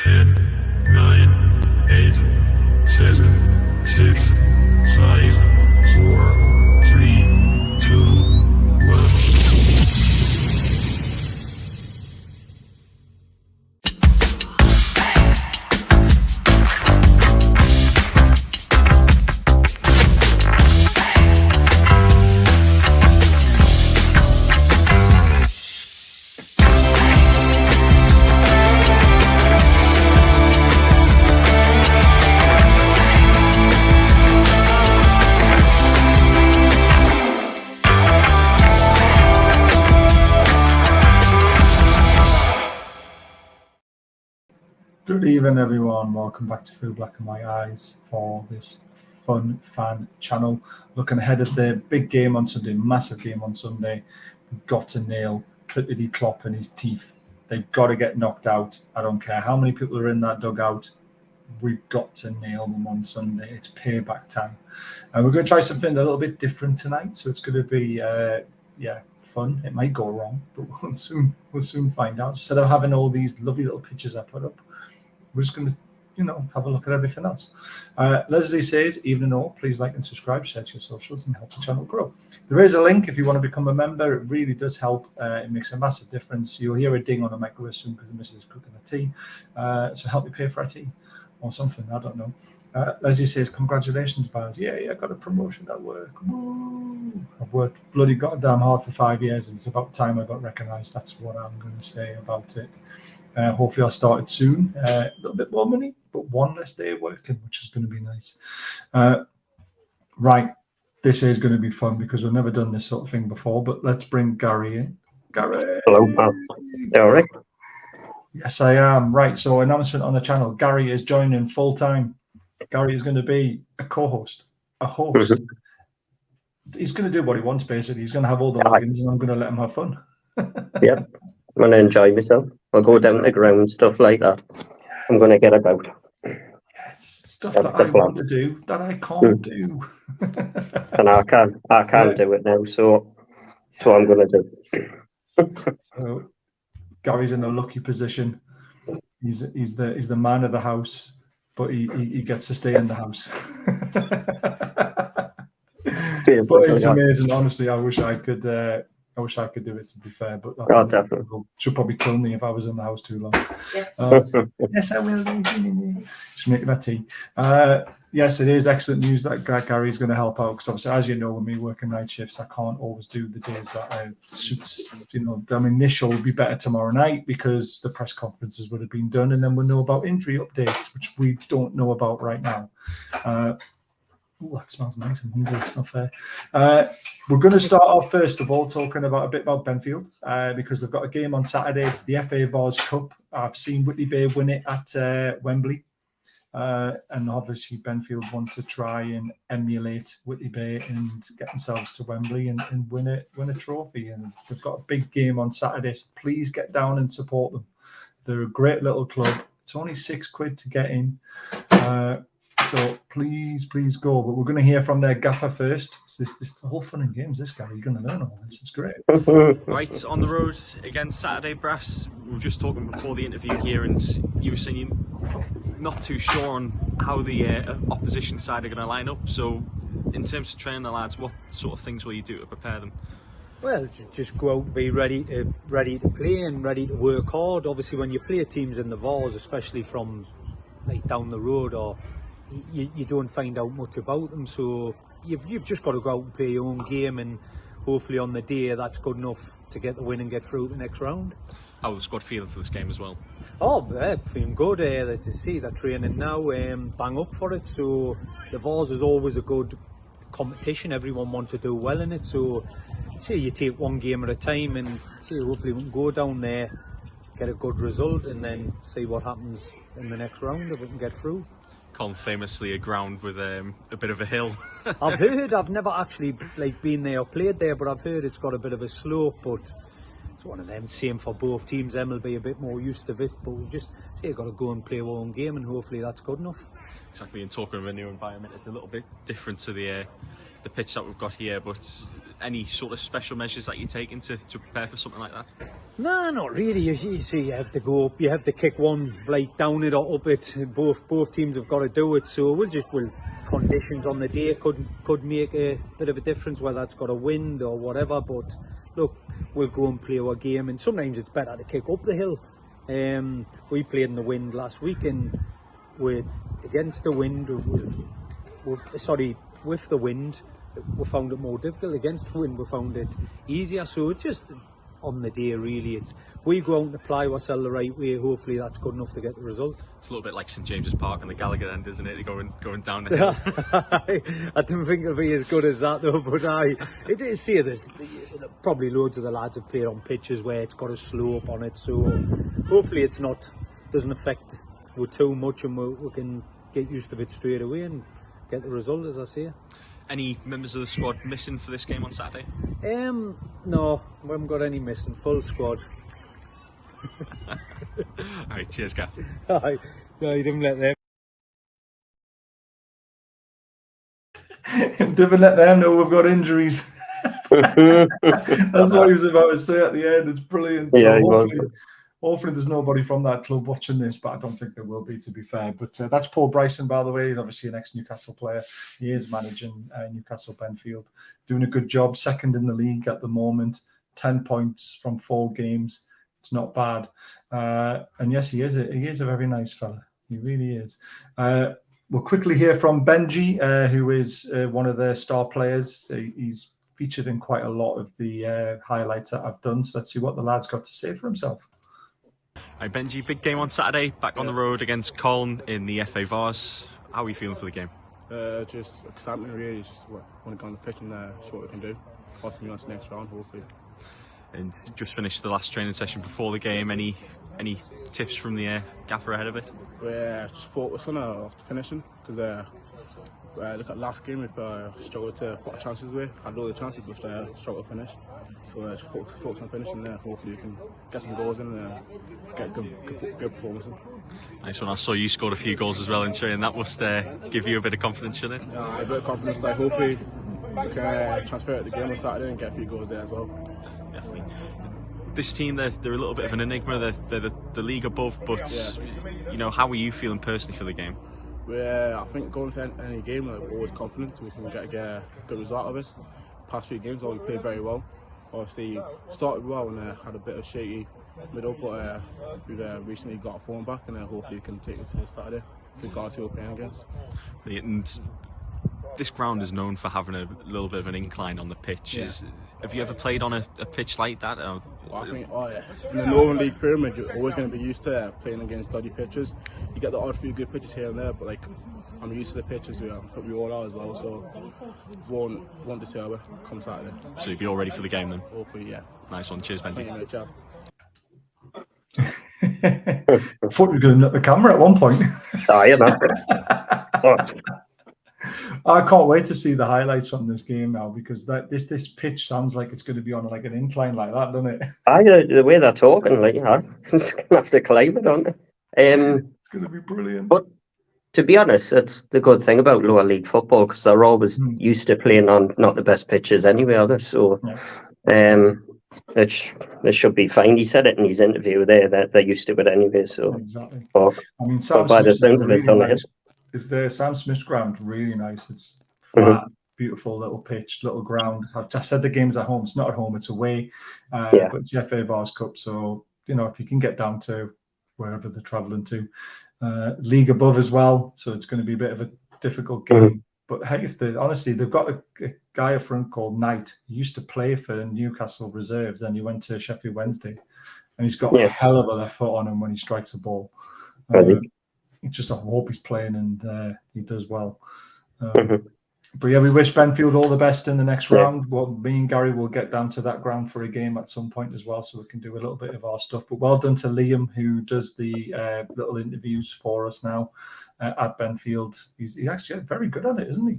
10, 9, 8, 7, 6, 5, 4, 3, 2, 1. Good evening, everyone. Welcome back to Through Black and White Eyes for this fun fan channel. Looking ahead at the big game on Sunday, massive game on Sunday. We've got to nail Clippity Clop and his teeth. They've got to get knocked out. I don't care how many people are in that dugout. We've got to nail them on Sunday. It's payback time. And we're going to try something a little bit different tonight. So it's going to be, fun. It might go wrong, but we'll soon find out. Instead of having all these lovely little pictures I put up, we're just going to, have a look at everything else. Leslie says, evening all, please like and subscribe, share to your socials and help the channel grow. There is a link if you want to become a member. It really does help. It makes a massive difference. You'll hear a ding on the microwave soon because the missus is cooking a tea. So help me pay for a tea or something. I don't know. Leslie says, congratulations, Baz. Yeah, I got a promotion at work. Woo. I've worked bloody goddamn hard for 5 years and it's about time I got recognised. That's what I'm going to say about it. Hopefully I'll start it soon. A little bit more money, but one less day of working, which is going to be nice. Right, this is going to be fun because we've never done this sort of thing before, but let's bring Gary in. Gary! Hello, you all right? Yes, I am. Right, so announcement on the channel. Gary is joining full-time. Gary is going to be a co-host, a host. He's going to do what he wants, basically. He's going to have all the logins and I'm going to let him have fun. Yep, I'm going to enjoy myself. I'll go down the ground, stuff like that. I'm going to get about. Yes, stuff That's that the I plan. want to do that I can't do. And I can't do it now, so I'm going to do. So Gary's in a lucky position. He's the man of the house, but he gets to stay in the house. But it's amazing. Honestly, I wish I could do it, to be fair. But definitely. She'll probably kill me if I was in the house too long. Yes, yes, I will. Just making that tea. Yes, it is excellent news that Gary's going to help out because obviously, as you know, with me working night shifts, I can't always do the days that suits. This show will be better tomorrow night because the press conferences would have been done, and then we'll know about injury updates, which we don't know about right now. Oh, that smells nice. I'm hungry. It's not fair. We're going to start off first of all talking about a bit about Benfield because they've got a game on Saturday. It's the FA Vars Cup. I've seen Whitley Bay win it at Wembley. And obviously Benfield want to try and emulate Whitley Bay and get themselves to Wembley and win a trophy. And they've got a big game on Saturday, so please get down and support them. They're a great little club. It's only £6 to get in. So please go. But we're going to hear from their gaffer first. So this whole fun and games, this guy, you're going to learn all this. It's great. Right, on the road against Saturday Brass. We were just talking before the interview here and you were saying you're not too sure on how the opposition side are going to line up. So in terms of training the lads, what sort of things will you do to prepare them? Well, just go out and be ready to play and ready to work hard. Obviously, when you play teams in the Vars, especially from like down the road, or you don't find out much about them. So you've just got to go out and play your own game, and hopefully on the day that's good enough to get the win and get through the next round. How are the squad feeling for this game as well? Oh, feeling good. To see they're training now, bang up for it. So the Vars is always a good competition. Everyone wants to do well in it. So you take one game at a time and hopefully we can go down there, get a good result, and then see what happens in the next round if we can get through. Colin, famously a ground with a bit of a hill. I've heard. I've never actually been there or played there, but I've heard it's got a bit of a slope. But it's one of them. Same for both teams. Them will be a bit more used to it, but we just got to go and play our own game, and hopefully that's good enough. Exactly. And talking of a new environment, it's a little bit different to the pitch that we've got here. But any sort of special measures that you're taking to prepare for something like that? No, not really. You see, you have to go up, you have to kick one like down it or up it. Both teams have got to do it. So we'll conditions on the day could make a bit of a difference, whether it's got a wind or whatever. But look, we'll go and play our game, and sometimes it's better to kick up the hill. We played in the wind last week, and we're against the wind. With the wind, we found it more difficult. Against the wind, we found it easier. So it's just on the day, really. We go out and apply ourselves the right way. Hopefully that's good enough to get the result. It's a little bit like St.James Park and the Gallagher end, isn't it? Going down the hill. I didn't think it'll be as good as that though, but it is see there's probably loads of the lads have played on pitches where it's got a slope on it, so hopefully doesn't affect we too much, and we can get used to it straight away and get the result, as I say. Any members of the squad missing for this game on Saturday? No, we haven't got any missing. Full squad. Alright, cheers, Gav. No, you didn't let them. Didn't let them know we've got injuries. That's what he was about to say at the end. It's brilliant. Yeah, So hopefully there's nobody from that club watching this, but I don't think there will be, to be fair. But that's Paul Bryson, by the way. He's obviously an ex-Newcastle player. He is managing Newcastle Benfield, doing a good job. Second in the league at the moment, 10 points from 4 games. It's not bad. And yes, he is a very nice fella. He really is. We'll quickly hear from Benji, who is one of the star players. He's featured in quite a lot of the highlights that I've done. So let's see what the lad's got to say for himself. Hi Benji, big game on Saturday, back on the road against Colne in the FA Vars. How are you feeling for the game? Just excitement really, just want to go on the pitch and show what we can do. Hopefully on to the next round, hopefully. And just finished the last training session before the game. Any tips from the gaffer ahead of it? We're just focused on finishing, because look at last game, we've struggled to put our chances away. Had all the chances, but struggled to finish. So just focus on finishing there. Hopefully we can get some goals in and get good performance in. Nice one. I saw you scored a few goals as well in training. That must give you a bit of confidence, shouldn't it? A bit of confidence. Hopefully we can transfer it to the game on Saturday and get a few goals there as well. Definitely. This team, they're a little bit of an enigma. They're the league above, but how are you feeling personally for the game? I think going into any game, we're always confident we can get a good result of it. Past 3 games, we played very well. Obviously, started well and had a bit of shaky middle, but we've recently got our form back, and hopefully we can take it to this Saturday, regardless of who we're playing against. And this ground is known for having a little bit of an incline on the pitch. Yeah. Have you ever played on a pitch like that? I think, in the Northern League Pyramid, you're always going to be used to playing against dodgy pitches. You get the odd few good pitches here and there, but I'm used to the pitches. We all are as well, so won't deter us come Saturday. So you'll be all ready for the game then? Hopefully, yeah. Nice one. Cheers, Benji. Thank you, mate. Ciao. I thought we were going to nut the camera at one point. Oh, yeah, man. What? I can't wait to see the highlights from this game now, because this pitch sounds like it's going to be on like an incline like that, doesn't it? The way they're talking, it's going to have to climb it, aren't they? It's going to be brilliant. But to be honest, that's the good thing about lower league football, because they're always used to playing on not the best pitches anyway, are they? So it should be fine. He said it in his interview there that they're used to it anyway. So exactly. But, I mean, Sam Smith's ground really nice. It's flat, beautiful little pitch, little ground. I've just said the game's at home. It's not at home. It's away. But it's the FA Vars Cup, so if you can get down to wherever they're travelling to, league above as well. So it's going to be a bit of a difficult game. But hey, honestly, they've got a guy up front called Knight. He used to play for Newcastle reserves, then he went to Sheffield Wednesday, and he's got a hell of a left foot on him when he strikes a ball. I hope he's playing and he does well. But yeah, we wish Benfield all the best in the next round. Well, me and Gary will get down to that ground for a game at some point as well, so we can do a little bit of our stuff. But well done to Liam, who does the little interviews for us now at Benfield. He's actually very good at it, isn't he?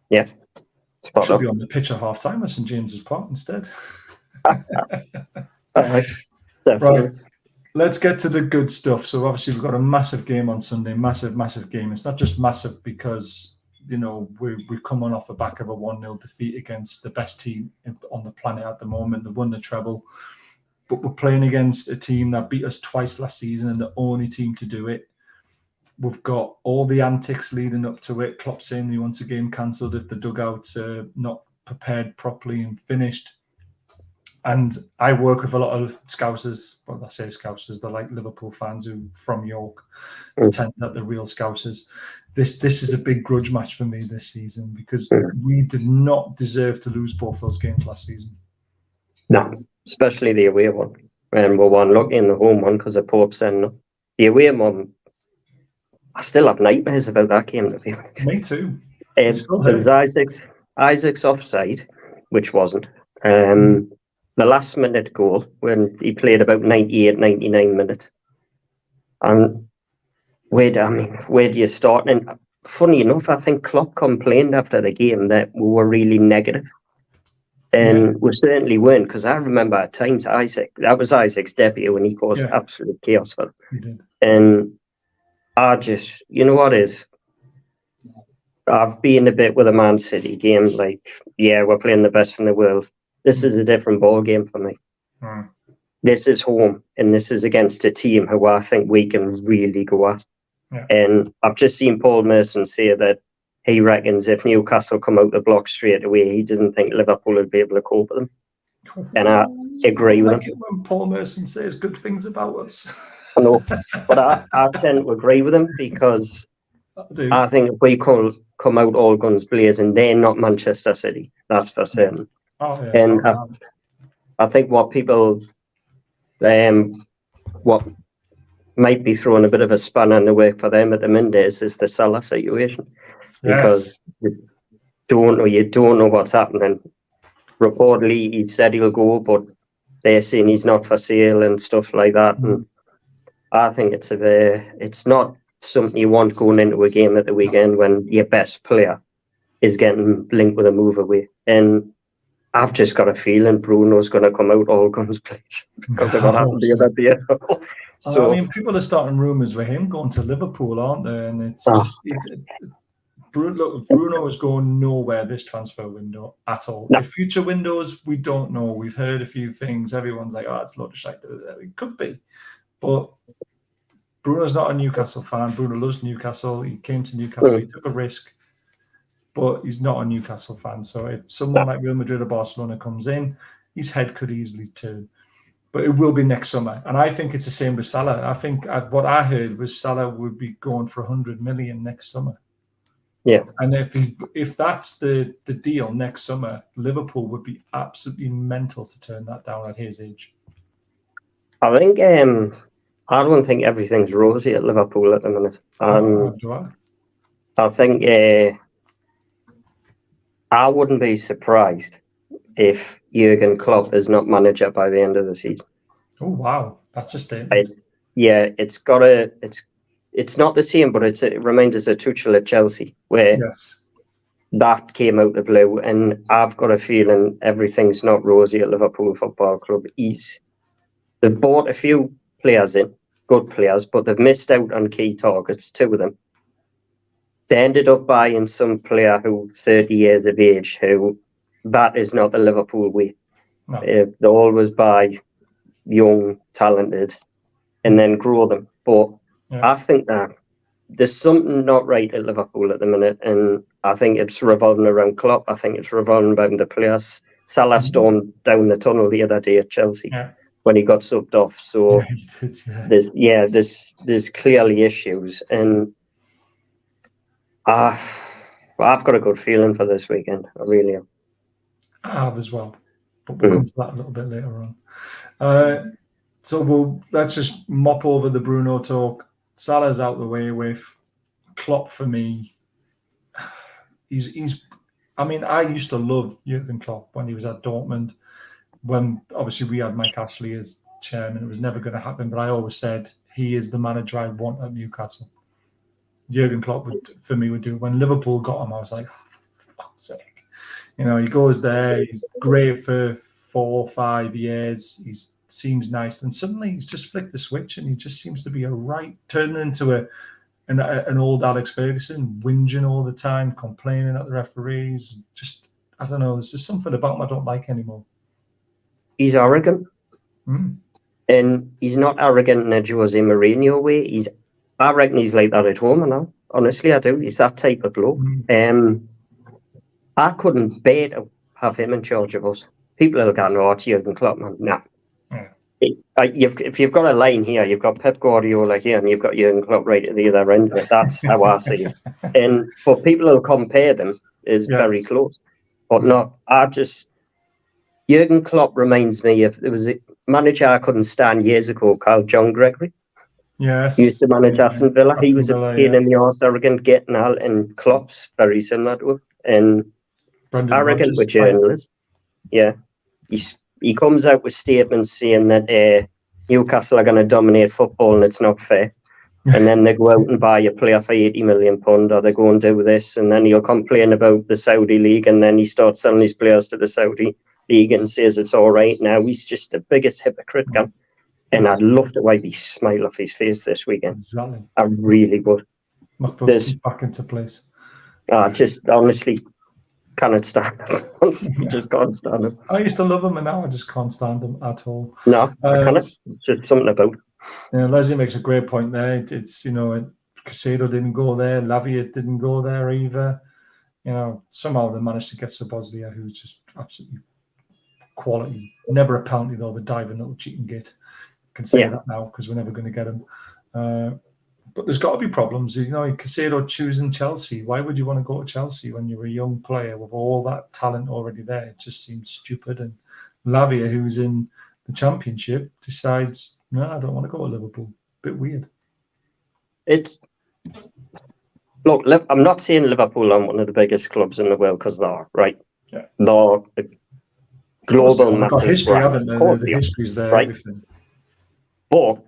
Yeah. Should be on the pitch at half time at St. James's Park instead. Right. Let's get to the good stuff. So obviously we've got a massive game on Sunday, massive game. It's not just massive because we've come on off the back of a 1-0 defeat against the best team on the planet at the moment. They've won the treble, but we're playing against a team that beat us twice last season and the only team to do it. We've got all the antics leading up to it. Klopp saying he wants a game cancelled if the dugouts are not prepared properly and finished. And I work with a lot of Scousers. Well, I say Scousers, they're like Liverpool fans who from York pretend that they're real Scousers. This is a big grudge match for me this season because we did not deserve to lose both those games last season. No, especially the away one. And we were unlucky in the home one because of Pope saying no. The away one, I still have nightmares about that game, to be honest. Me too. It was Isaac's offside, which wasn't. The last minute goal when he played about 98, 99 minutes. And where do you start? And funny enough, I think Klopp complained after the game that we were really negative. And we certainly weren't, because I remember at times that was Isaac's debut when he caused absolute chaos for them. And I just, you know what is? I've been a bit with a Man City game, like, we're playing the best in the world. This is a different ball game for me. This is home, and this is against a team who I think we can really go at. And I've just seen Paul Merson say that he reckons if Newcastle come out the block straight away, he doesn't think Liverpool will be able to cope with them. And I agree with him. When Paul Merson says good things about us. I know, but I tend to agree with him because I think if we come out all guns blazing, they're not Manchester City. That's for certain. And I think what people, what might be throwing a bit of a spanner in the work for them at the minute is the Salah situation, because you don't know what's happening. Reportedly, he said he'll go, but they're saying he's not for sale and stuff like that. And I think it's not something you want going into a game at the weekend when your best player is getting linked with a move away. And I've just got a feeling Bruno's going to come out all guns blazing because of what happened the other day. So I mean, people are starting rumours with him going to Liverpool, aren't they? And it's just Bruno is going nowhere this transfer window at all. No. The future windows, we don't know. We've heard a few things. Everyone's like, it's a lot of shite. It could be, but Bruno's not a Newcastle fan. Bruno loves Newcastle. He came to Newcastle. He took a risk. But he's not a Newcastle fan. So if someone like Real Madrid or Barcelona comes in, his head could easily turn. But it will be next summer. And I think it's the same with Salah. I think what I heard was Salah would be going for 100 million next summer. Yeah. And if that's the deal next summer, Liverpool would be absolutely mental to turn that down at his age. I think I don't think everything's rosy at Liverpool at the minute. I think I wouldn't be surprised if Jurgen Klopp is not manager by the end of the season. Oh wow, that's a statement. It's not the same, but it reminds us of Tuchel at Chelsea, where that came out the blue, and I've got a feeling everything's not rosy at Liverpool Football Club. They've bought a few players in, good players, but they've missed out on key targets, 2 of them. They ended up buying some player who 30 years of age, who that is not the Liverpool way. No. They always buy young, talented, and then grow them. But I think that there's something not right at Liverpool at the minute, and I think it's revolving around Klopp. I think it's revolving around the players. Salah stormed down the tunnel the other day at Chelsea when he got subbed off. So there's clearly issues, and I've got a good feeling for this weekend. I really am. I have as well, but we'll come to that a little bit later on. So let's just mop over the Bruno talk. Salah's out the way with Klopp. For me, he's. I mean, I used to love Jurgen Klopp when he was at Dortmund. When obviously we had Mike Ashley as chairman, it was never going to happen. But I always said he is the manager I want at Newcastle. Jurgen Klopp would do. When Liverpool got him, I was like, for fuck's sake. You know, he goes there, he's great for 4 or 5 years, he seems nice, and suddenly he's just flicked the switch and he just seems to be turning into an old Alex Ferguson whinging all the time, complaining at the referees. Just, I don't know. There's just something about him I don't like anymore. He's arrogant. Mm. And he's not arrogant in a Jose Mourinho way. I reckon he's like that at home now. Honestly, I do. He's that type of bloke. I couldn't bear to have him in charge of us. People are going, oh, it's Jurgen Klopp, man. Nah. If you've got a line here, you've got Pep Guardiola here, and you've got Jurgen Klopp right at the other end of it. That's how I see it. But people who compare them is very close. But not. Jurgen Klopp reminds me of, there was a manager I couldn't stand years ago called John Gregory. Yes. He used to manage Aston Villa. He was Villa, a pain in the arse, arrogant, getting out, and Klopp's very similar to him. And arrogant with journalists. Yeah. He comes out with statements saying that Newcastle are going to dominate football and it's not fair. And then they go out and buy a player for £80 million, or they go and do this, and then he'll complain about the Saudi League, and then he starts selling his players to the Saudi League and says it's all right now. He's just the biggest hypocrite guy. And I'd love to wipe his smile off his face this weekend. Exactly. I really would. Knock those feet back into place. I just honestly cannot stand him. Just can't stand him. I used to love him, and now I just can't stand him at all. No, I cannot. It's just something about it. Leslie makes a great point there. It's Caicedo didn't go there. Lavia didn't go there either. Somehow they managed to get Sabozdia, who's just absolutely quality. Never a penalty though, the diving little cheating git. Can say that now because we're never going to get him. But there's got to be problems. Caicedo choosing Chelsea. Why would you want to go to Chelsea when you're a young player with all that talent already there? It just seems stupid. And Lavia, who's in the Championship, decides, no, I don't want to go to Liverpool. Bit weird. Look, I'm not saying Liverpool are one of the biggest clubs in the world, because they are, right? Yeah. They're a global massive got history, brand. haven't they? Of course the history's there, right? Everything. But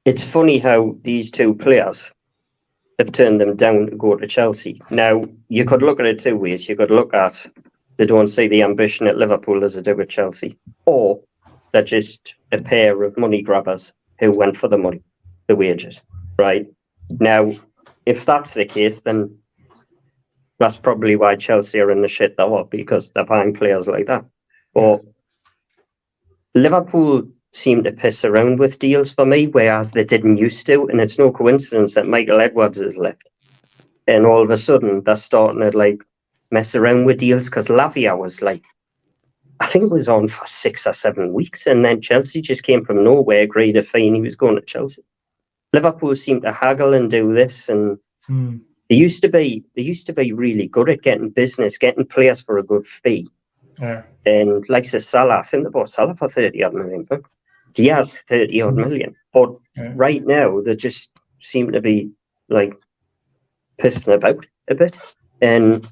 it's funny how these two players have turned them down to go to Chelsea. Now, you could look at it two ways. You could look at they don't see the ambition at Liverpool as they do at Chelsea, or they're just a pair of money grabbers who went for the money, the wages, right? Now, if that's the case, then that's probably why Chelsea are in the shit they are, because they're buying players like that. But Liverpool seem to piss around with deals for me, whereas they didn't used to, and it's no coincidence that Michael Edwards has left. And all of a sudden, they're starting to mess around with deals, because Lavia was I think it was on for 6 or 7 weeks, and then Chelsea just came from nowhere, agreed a fee, and he was going to Chelsea. Liverpool seemed to haggle and do this, and they used to be really good at getting business, getting players for a good fee. Yeah. And like Salah, I think they bought Salah for 30-odd million. Diaz, 30-odd million. But right now, they just seem to be pissing about a bit. And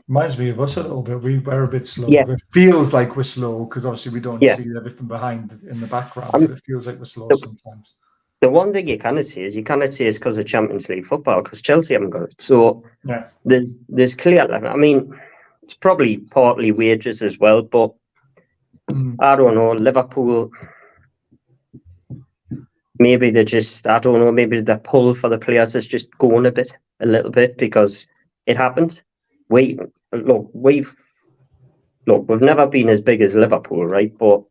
reminds me of us a little bit. We're a bit slow. Yeah. It feels like we're slow because obviously we don't Yeah. see everything behind in the background. But it feels like we're slow sometimes. The one thing you cannot say is it's because of Champions League football, because Chelsea haven't got it. So there's clear. I mean, it's probably partly wages as well, but I don't know. Liverpool, maybe they just, I don't know, maybe the pull for the players is just going a little bit, because it happens. We've never been as big as Liverpool, right? But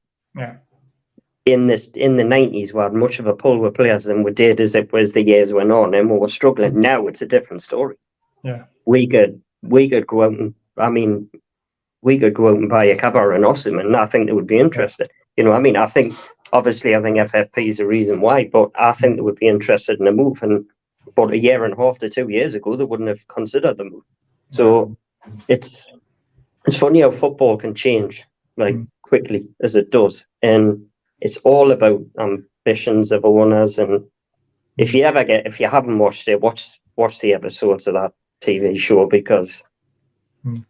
in the 90s, we had much of a pull with players than we did as the years went on, and we were struggling. Now it's a different story. Yeah, we could go out and buy a cover and Osim, and I think they would be interested. I think FFP is the reason why, but I think they would be interested in a move. And but a year and a half to 2 years ago, they wouldn't have considered the move. So it's funny how football can change quickly as it does, and it's all about ambitions of owners. And if you haven't watched it, watch the episodes of that TV show, because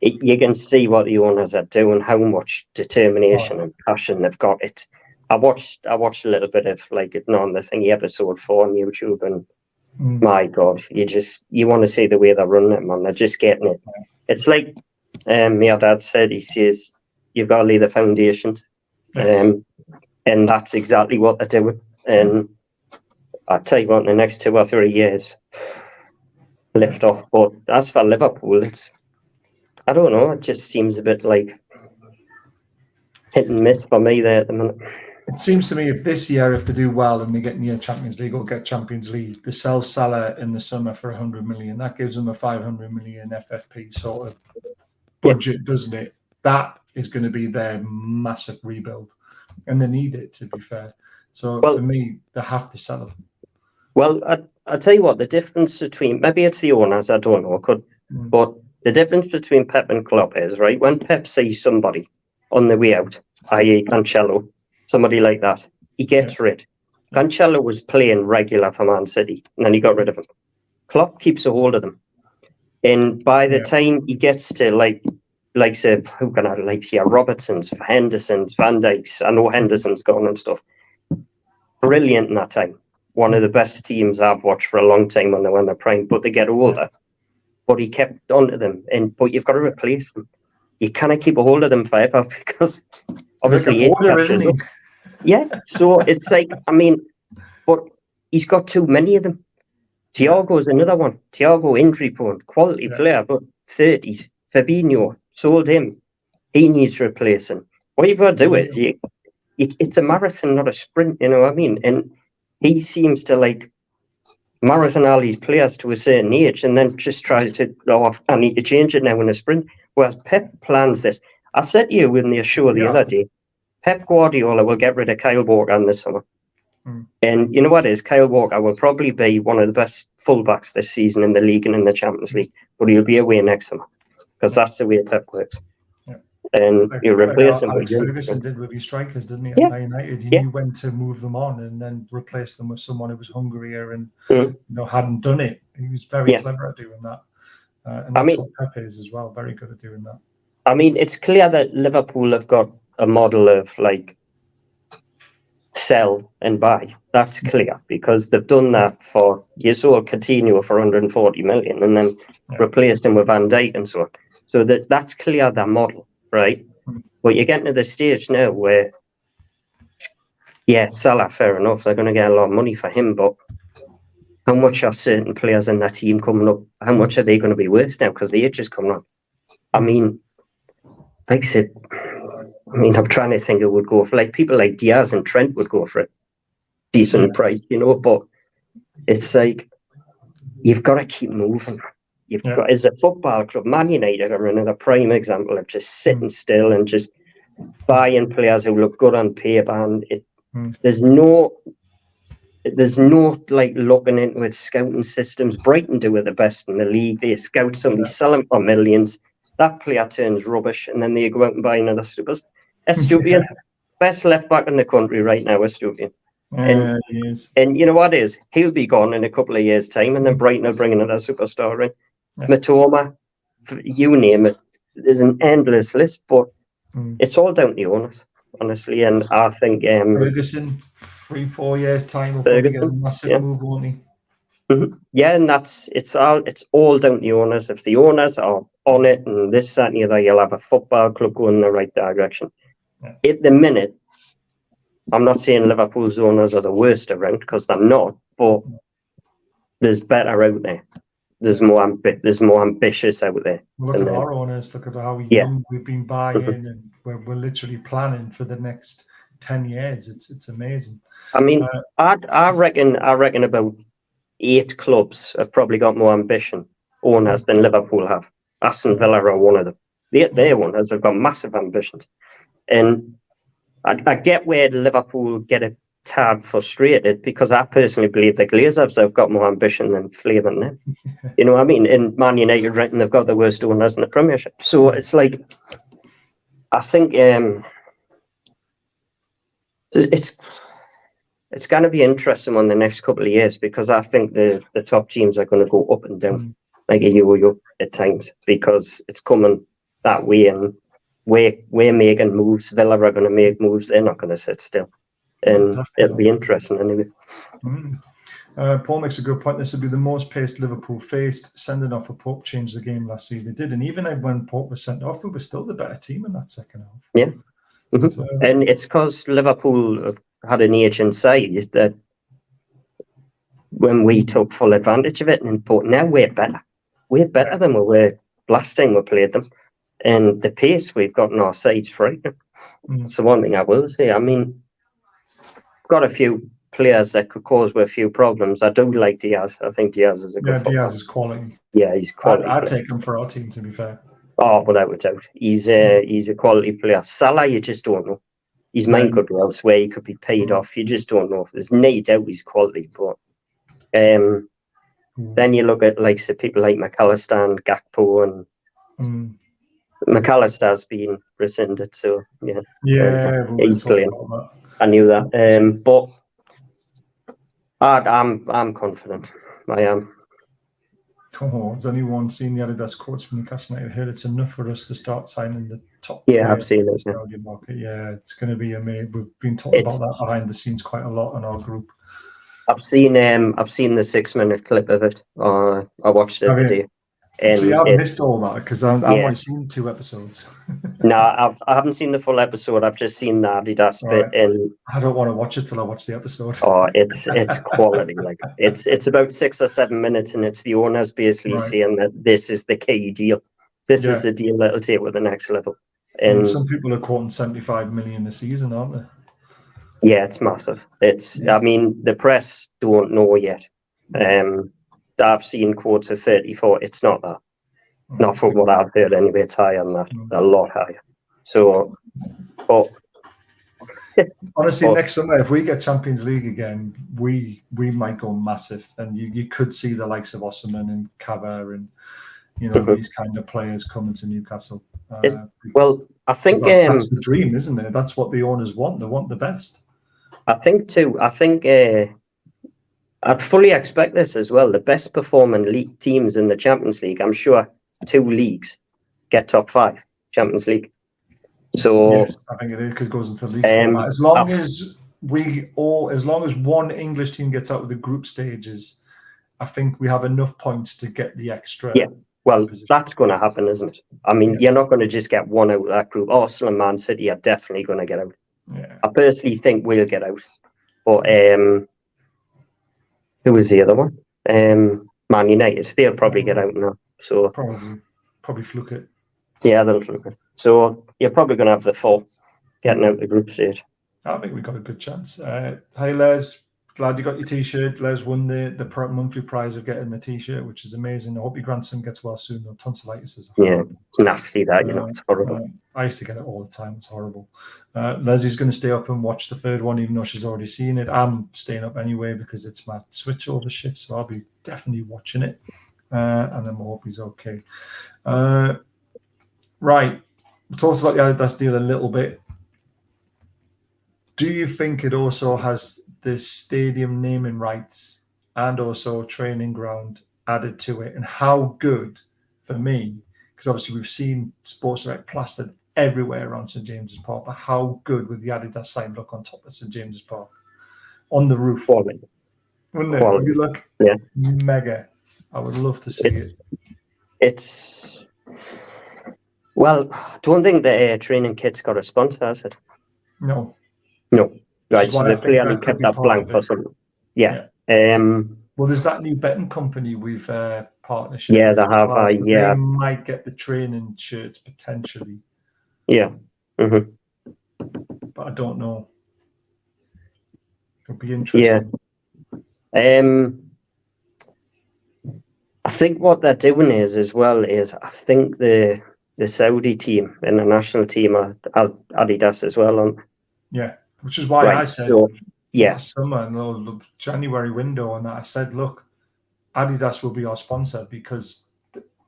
you can see what the owners are doing, how much determination and passion they've got. It. I watched a little bit of on the thingy episode 4 on YouTube, and my God, you want to see the way they're running it, man. They're just getting it. It's like my dad said. He says you've got to lay the foundations, and that's exactly what they're doing. And I tell you what, in the next 2 or 3 years, lift off. But as for Liverpool, I don't know. It just seems a bit like hit and miss for me there at the minute. It seems to me if this year, if they do well and they get near Champions League or get Champions League, they sell Salah in the summer for 100 million. That gives them a 500 million FFP sort of budget, doesn't it? That is going to be their massive rebuild, and they need it, to be fair. So for me, they have to sell them. Well, I'll tell you what, the difference between, maybe it's the owners, I don't know, but the difference between Pep and Klopp is, right, when Pep sees somebody on the way out, i.e. Cancelo, somebody like that, he gets rid. Cancelo was playing regular for Man City, and then he got rid of him. Klopp keeps a hold of them. And by the time he gets to, say, who can I say, Robertsons, Hendersons, Van Dijks, I know Henderson's gone and stuff. Brilliant in that time. One of the best teams I've watched for a long time when they were in their prime, but they get older. But he kept on to them, but you've got to replace them. You cannot keep a hold of them forever because obviously isn't he? Yeah, so it's like, I mean, but he's got too many of them. Thiago's another one. Thiago, injury prone, quality player, but 30s. Fabinho, sold him. He needs replacing. What you've got to do is, it's a marathon, not a sprint, you know what I mean? And he seems to marathon all these players to a certain age and then just tries to go off, I need to change it now in a sprint. Whereas Pep plans this. I said to you in the show the other day, Pep Guardiola will get rid of Kyle Walker in this summer. And you know what it is? Kyle Walker will probably be one of the best fullbacks this season in the league and in the Champions League, but he'll be away next summer because that's the way Pep works. And you replace him with Ferguson did with his strikers, didn't he? At Man United, he knew when to move them on and then replace them with someone who was hungrier and hadn't done it. He was very clever at doing that, and that's what Pep is as well. Very good at doing that. I mean, it's clear that Liverpool have got a model of sell and buy. That's clear because they've done that for you saw Coutinho for 140 million and then replaced him with Van Dijk and so on. So that's clear their model. Right, but you're getting to the stage now where, Salah, fair enough, they're going to get a lot of money for him, but how much are certain players in that team coming up? How much are they going to be worth now? Because the age is coming on. I mean, like I said, I'm trying to think it would go for people like Diaz and Trent would go for it, decent price, but it's like you've got to keep moving. You've got as a football club, Man United are another prime example of just sitting still and just buying players who look good on paper, and there's no looking into it, scouting systems. Brighton do it the best in the league. They scout somebody, sell them for millions. That player turns rubbish, and then they go out and buy another Estupiñán, best left back in the country right now, Estupiñán. And you know what is? He'll be gone in a couple of years' time, and then Brighton will bring another superstar in. Matoma, you name it. There's an endless list, but it's all down to the owners, honestly. And I think Ferguson, 3-4 years' time, will probably get a massive move, won't he? Yeah, and it's all down to the owners. If the owners are on it and this, that, and the other, you'll have a football club going in the right direction. At the minute, I'm not saying Liverpool's owners are the worst around because they're not, but there's better out there. There's more ambitious out there. Look at our owners. Look at how young we've been buying, and we're literally planning for the next 10 years. It's amazing. I mean, I reckon about 8 clubs have probably got more ambition owners than Liverpool have. Aston Villa are one of them. Their owners have got massive ambitions, and I get where Liverpool get a tad frustrated because I personally believe the Glazers have got more ambition than flaming them. You know what I mean? In Man United, right, and they've got the worst owners in the Premiership. So it's like, I think it's going to be interesting on the next couple of years because I think the top teams are going to go up and down like a yo-yo at times because it's coming that way, and we're making moves. Villa are going to make moves. They're not going to sit still. And it'll be interesting anyway. Paul makes a good point. This will be the most pace Liverpool faced. Sending off a Pope changed the game last season. They did, and even when Pope was sent off, we were still the better team in that second half. Yeah, so, and it's because Liverpool have had an age inside that when we took full advantage of it. But now we're better. We're better than we were last time we played them. And the pace we've got on our side's frightening. That's the one thing I will say. I mean, got a few players that could cause a few problems. I do like Diaz. I think Diaz is a good footballer. Diaz is quality. Yeah, he's quality. I'd take him for our team, to be fair. Oh, without a doubt. He's a quality player. Salah, you just don't know. His mind could go elsewhere. He could be paid off. You just don't know. There's no doubt he's quality. But then you look at people like McAllister and Gakpo, and McAllister's been rescinded. So he's playing. I knew that. But I'm confident. I am. Oh, has anyone seen the Adidas quotes from Newcastle United? I heard it's enough for us to start signing the top. Yeah, I've seen it. Market. Yeah, it's going to be amazing. We've been talking about that behind the scenes quite a lot in our group. I've seen the 6-minute clip of it. I watched it today. See, I've missed all that because I've only seen 2 episodes. No, I haven't seen the full episode. I've just seen the Adidas bit, and I don't want to watch it till I watch the episode. Oh, it's quality. It's about 6 or 7 minutes, and it's the owners basically saying that this is the key deal. This is the deal that'll take with the next level. And some people are quoting 75 million a season, aren't they? Yeah, it's massive. I mean, the press don't know yet. I've seen quotes of 34. It's not that. Not from what I've heard anyway. It's higher than that. A lot higher. So, but honestly, next summer, if we get Champions League again, we might go massive. And you could see the likes of Osimhen and Cava and these kind of players coming to Newcastle. Well, I think that's the dream, isn't it? That's what the owners want. They want the best. I think too. I think I'd fully expect this as well. The best performing league teams in the Champions League, I'm sure 2 leagues get top 5 Champions League. So yes, I think it is because it goes into league format. As long as one English team gets out of the group stages, I think we have enough points to get the extra. Yeah, well, that's going to happen, isn't it? I mean, you're not going to just get one out of that group. Arsenal and Man City are definitely going to get out. Yeah. I personally think we'll get out. But who was the other one? Man United. They'll probably get out now. So probably fluke it. Yeah, they'll fluke it. So you're probably going to have the 4 getting out the group stage. I think we've got a good chance. Hey, Les. Glad you got your T-shirt. Les won the monthly prize of getting the T-shirt, which is amazing. I hope your grandson gets well soon. No, tonsillitis is horrible. It's nasty that, it's horrible. I used to get it all the time. It's horrible. Leslie's going to stay up and watch the 3rd one, even though she's already seen it. I'm staying up anyway because it's my switch over shift, so I'll be definitely watching it. And then we'll hope he's okay. Right. We talked about the Adidas deal a little bit. Do you think it also has the stadium naming rights and also training ground added to it? And how good, for me, because obviously we've seen Sports Direct plastered everywhere around St.James's Park, but how good would the Adidas sign look on top of St.James's Park? On the roof. Wouldn't it? Would it look mega? I would love to see it. Well, I don't think the training kit's got a sponsor, has it? No. Right, so they clearly kept that blank for something. Yeah. Well, there's that new betting company we've partnership. Yeah, they have. So they might get the training shirts potentially. Yeah. But I don't know. It'll be interesting. Yeah. I think what they're doing is I think the Saudi team and the national team are Adidas as well. Yeah. Which is why I said last summer in the January window and that I said, look, Adidas will be our sponsor because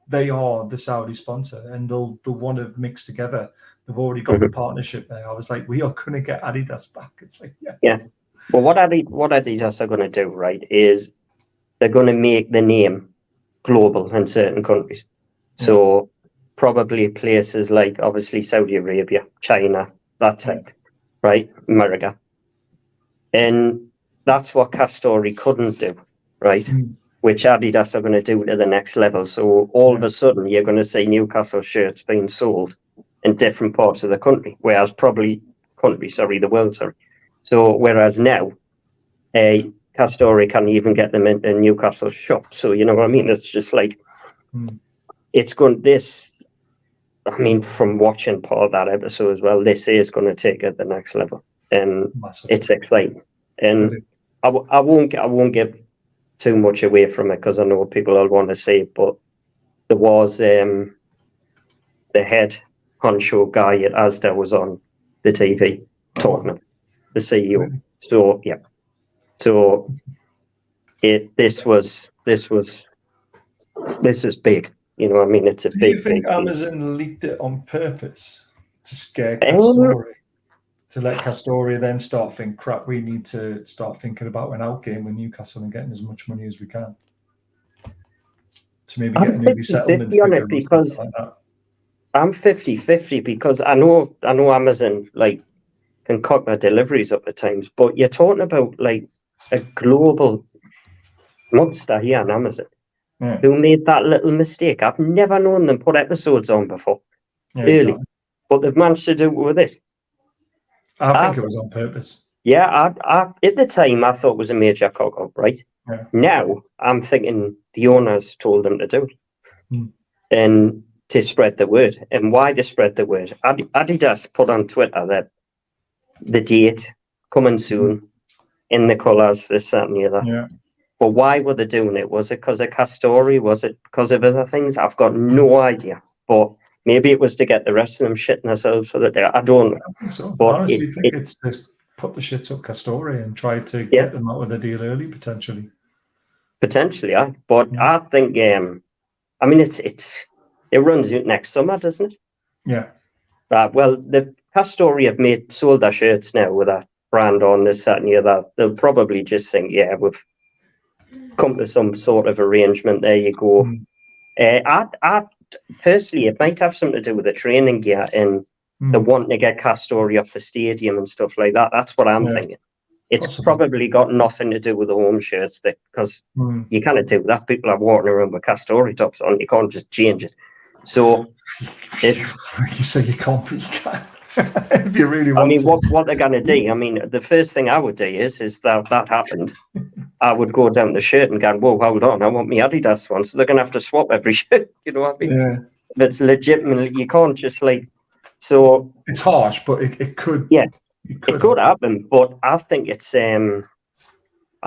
they are the Saudi sponsor and they'll want to mix together. They've already got the partnership there. I was like, we are going to get Adidas back. It's like, yeah. Well, what Adidas are going to do, right, is they're going to make the name global in certain countries. So probably places like obviously Saudi Arabia, China, that type. Right, America. And that's what Castori couldn't do, right? Which Adidas are going to do to the next level. So all of a sudden, you're going to see Newcastle shirts being sold in different parts of the country, the world. So whereas now, Castore can't even get them into Newcastle shop. So, you know what I mean? It's just like, it's going, I mean, from watching part of that episode as well, this is going to take it to the next level. And it's exciting. And I won't give too much away from it because I know people will want to see it, but there was the head honcho guy at Asda was on the TV talking about the CEO. Really? So yeah, so this is big. You know what I mean? It's a big. Do you think Amazon leaked it on purpose to scare Castore? To let Castore then start thinking, crap, we need to start thinking about an out game with Newcastle and getting as much money as we can. To maybe get a new resettlement figure because like that. I'm 50-50 because I know Amazon like can cock their deliveries up at times, but you're talking about like a global monster here on Amazon who made that little mistake. I've never known them put episodes on before, really, exactly. But they've managed to do it with this. I think it was on purpose. Yeah, I at the time I thought it was a major cock up, right? Yeah. Now I'm thinking the owners told them to do it, and to spread the word. And why they spread the word? Adidas put on Twitter that the date coming soon, in the colours, this, that, and the other. Yeah. But why were they doing it? Was it because of Castore? Was it because of other things? I've got no idea. But maybe it was to get the rest of them shitting themselves for the day. I don't know. I think so. But honestly, I think it's to put the shits up Castore and try to get them out of the deal early, potentially. Potentially, yeah. But I think, I mean, it runs out next summer, doesn't it? Yeah. Well, the Castore have sold their shirts now with a brand on this, that, and the other. They'll probably just think, yeah, we've come to some sort of arrangement. There you go. I personally, it might have something to do with the training gear and the wanting to get Castore off the stadium and stuff like that. That's what I'm thinking. It's probably got nothing to do with the home shirts because you can't do that. People are walking around with Castore tops on. You can't just change it. So it's. You say you can't, but you can. If you really want I mean, to. what they're going to do? I mean, the first thing I would do is that happened. I would go down the shirt and go, whoa, hold on, I want my Adidas one. So they're going to have to swap every shirt. You know what I mean? Yeah. It's legitimately, you can't just like. So it's harsh, but it could. Yeah, it could happen. But I think it's.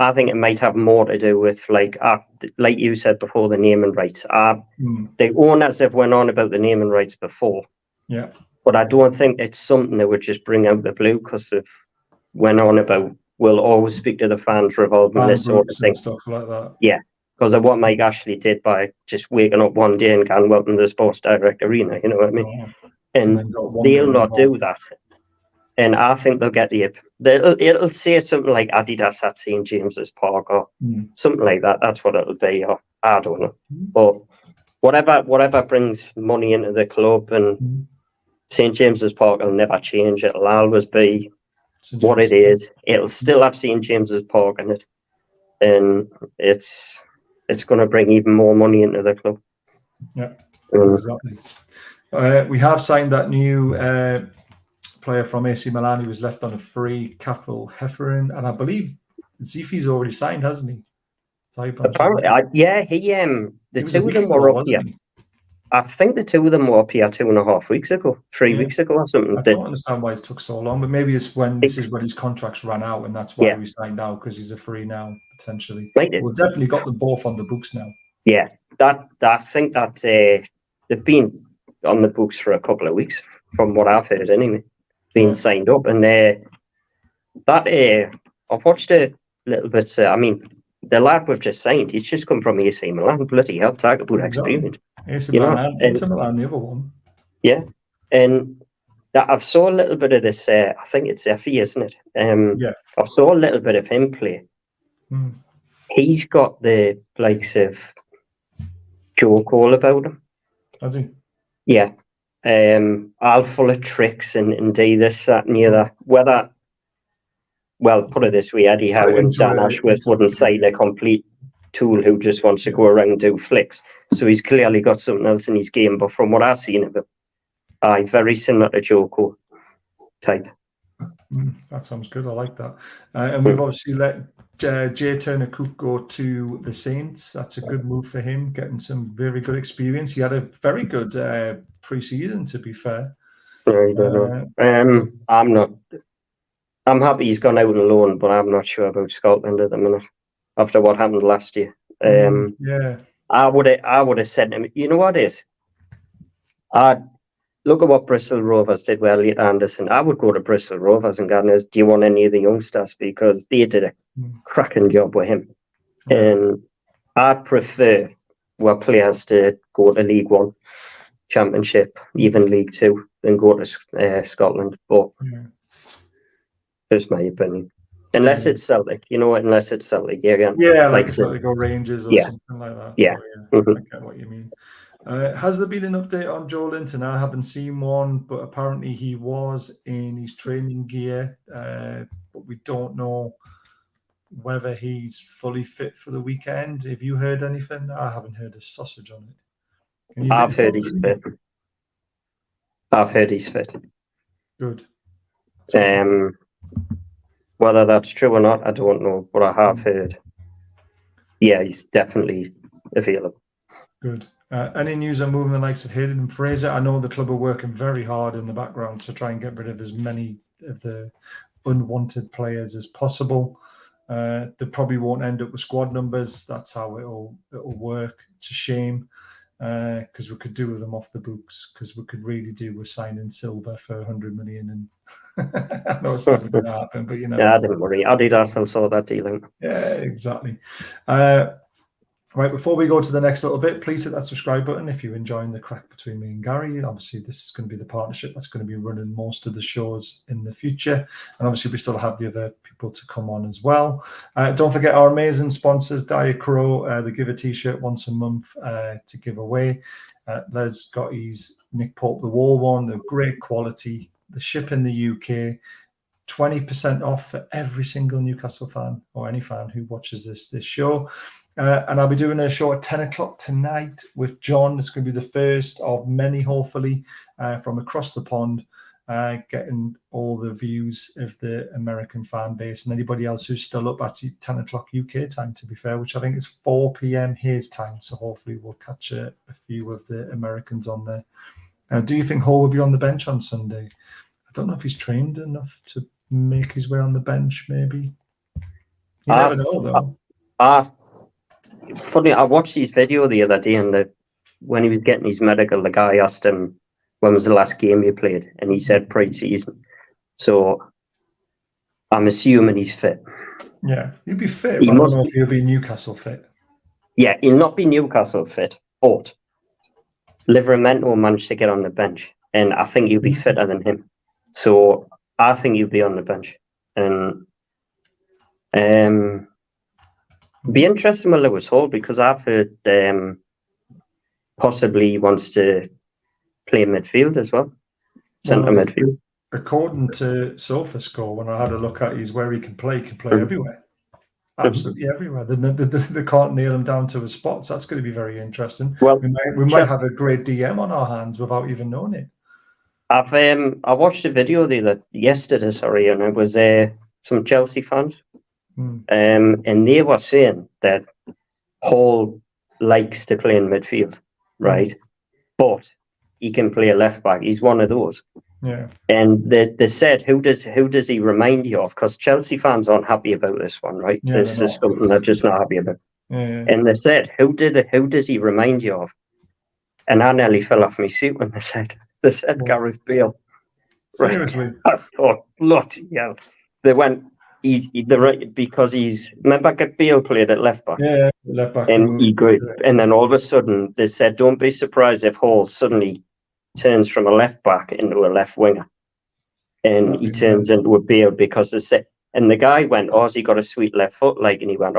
I think it might have more to do with like you said before, the naming rights. The owners have went on about the naming rights before. Yeah. But I don't think it's something they would just bring out the blue because they've went on about we'll always speak to the fans revolving this sort of thing. Stuff like that. Yeah. Because of what Mike Ashley did by just waking up one day and going, welcome to the Sports Direct Arena, you know what I mean? And they'll not do that. And I think they'll get it'll say something like Adidas at ST.James Park or something like that. That's what it'll be. Or I don't know. But whatever brings money into the club and ST.James Park will never change. It'll always be what it is. It'll still have ST.James Park in it. And it's going to bring even more money into the club. Yeah, exactly. We have signed that new player from AC Milan. He was left on a free, Kafel Hefferin, and I believe Zifi's already signed, hasn't he? Apparently, the two of them were up here. I think the two of them were up here 2.5 weeks ago, 3 weeks ago or something. I don't understand why it took so long, but maybe it's when this is when his contract's ran out, and that's why we signed out, because he's a free now, potentially. We've definitely got them both on the books now. Yeah, I think that they've been on the books for a couple of weeks, from what I've heard anyway, being signed up. And I've watched a little bit. I mean, the lad we've just signed, he's just come from AC Milan. Bloody hell, talk about experience. AC Milan and Inter Milan, the other one. Yeah, and I've saw a little bit of this. I think it's Effie, isn't it? I saw a little bit of him play. He's got the likes of Joe Cole about him. Has he? Yeah. All full of tricks and do this, that, and the other. Well, put it this way, Eddie Howe and Dan Ashworth wouldn't sign a complete tool who just wants to go around and do flicks. So he's clearly got something else in his game. But from what I've seen of him, very similar to Joe Cole type. That sounds good. I like that. And we've obviously let Jay Turner-Cook go to the Saints. That's a good move for him, getting some very good experience. He had a very good pre-season, to be fair. I don't know. I'm happy he's gone out on loan, but I'm not sure about Scotland at the minute after what happened last year. Yeah. I would have said to him, you know what it is? Look at what Bristol Rovers did with Elliot Anderson. I would go to Bristol Rovers and Gardeners. Do you want any of the youngsters? Because they did a cracking job with him. Yeah. And I'd prefer players to go to League One, Championship, even League Two, than go to Scotland. But that's my opinion. Unless it's Celtic, unless it's Celtic, again. Yeah, like Celtic or Rangers or something like that. Yeah. So, I get what you mean. Has there been an update on Joe Linton? I haven't seen one, but apparently he was in his training gear, but we don't know whether he's fully fit for the weekend. Have you heard anything? I haven't heard a sausage on it. I've heard he's fit. I've heard he's fit. Good. Whether that's true or not, I don't know, but I have heard. Yeah, he's definitely available. Good. Any news on moving the likes of Hayden and Fraser? I know the club are working very hard in the background to try and get rid of as many of the unwanted players as possible. They probably won't end up with squad numbers. That's how it'll work. It's a shame because we could do with them off the books, because we could really do with signing Silva for 100 million. And I know it's never going to happen, but Yeah, don't worry. Adidas saw that deal out. Yeah, exactly. Right, before we go to the next little bit, please hit that subscribe button if you're enjoying the crack between me and Gary. Obviously, this is going to be the partnership that's going to be running most of the shows in the future. And obviously, we still have the other people to come on as well. Don't forget our amazing sponsors, Diet Crow. They give a T-shirt once a month to give away. Les got his Nick Pope the Wall one. They're great quality. The ship in the UK. 20% off for every single Newcastle fan or any fan who watches this show. And I'll be doing a show at 10 o'clock tonight with John. It's going to be the first of many, hopefully, from across the pond, getting all the views of the American fan base and anybody else who's still up at 10 o'clock UK time, to be fair, which I think is 4 p.m. his time. So hopefully we'll catch a few of the Americans on there. Do you think Hall will be on the bench on Sunday? I don't know if he's trained enough to make his way on the bench, maybe. You never know, though. Funny, I watched his video the other day, and when he was getting his medical, the guy asked him, when was the last game you played? And he said pre-season. So I'm assuming he's fit. Yeah, he'll be fit. But I don't know if he'll be Newcastle fit. Yeah, he'll not be Newcastle fit, but Liverpool managed to get on the bench, and I think he'll be fitter than him. So I think he'll be on the bench. And be interesting with Lewis Hall, because I've heard possibly he wants to play midfield as well, centre midfield. According to SofaScore, when I had a look at where he can play everywhere. Absolutely everywhere. They can't nail him down to his spots. That's going to be very interesting. Well, we might have a great DM on our hands without even knowing it. I watched a video yesterday, and it was some Chelsea fans. And they were saying that Hall likes to play in midfield, right? But he can play a left back. He's one of those. Yeah. And they said, who does he remind you of? Because Chelsea fans aren't happy about this one, right? Yeah, this is something they're just not happy about. Yeah. And they said, who does he remind you of? And I nearly fell off my seat when they said Gareth Bale. Seriously? Right? I thought, bloody hell. They went. Remember Bale played at left back. Yeah, left back. And he grew, and then all of a sudden they said, don't be surprised if Hall suddenly turns from a left back into a left winger. And he turns into a Bale, because they said, and the guy went, has he got a sweet left foot? And he went,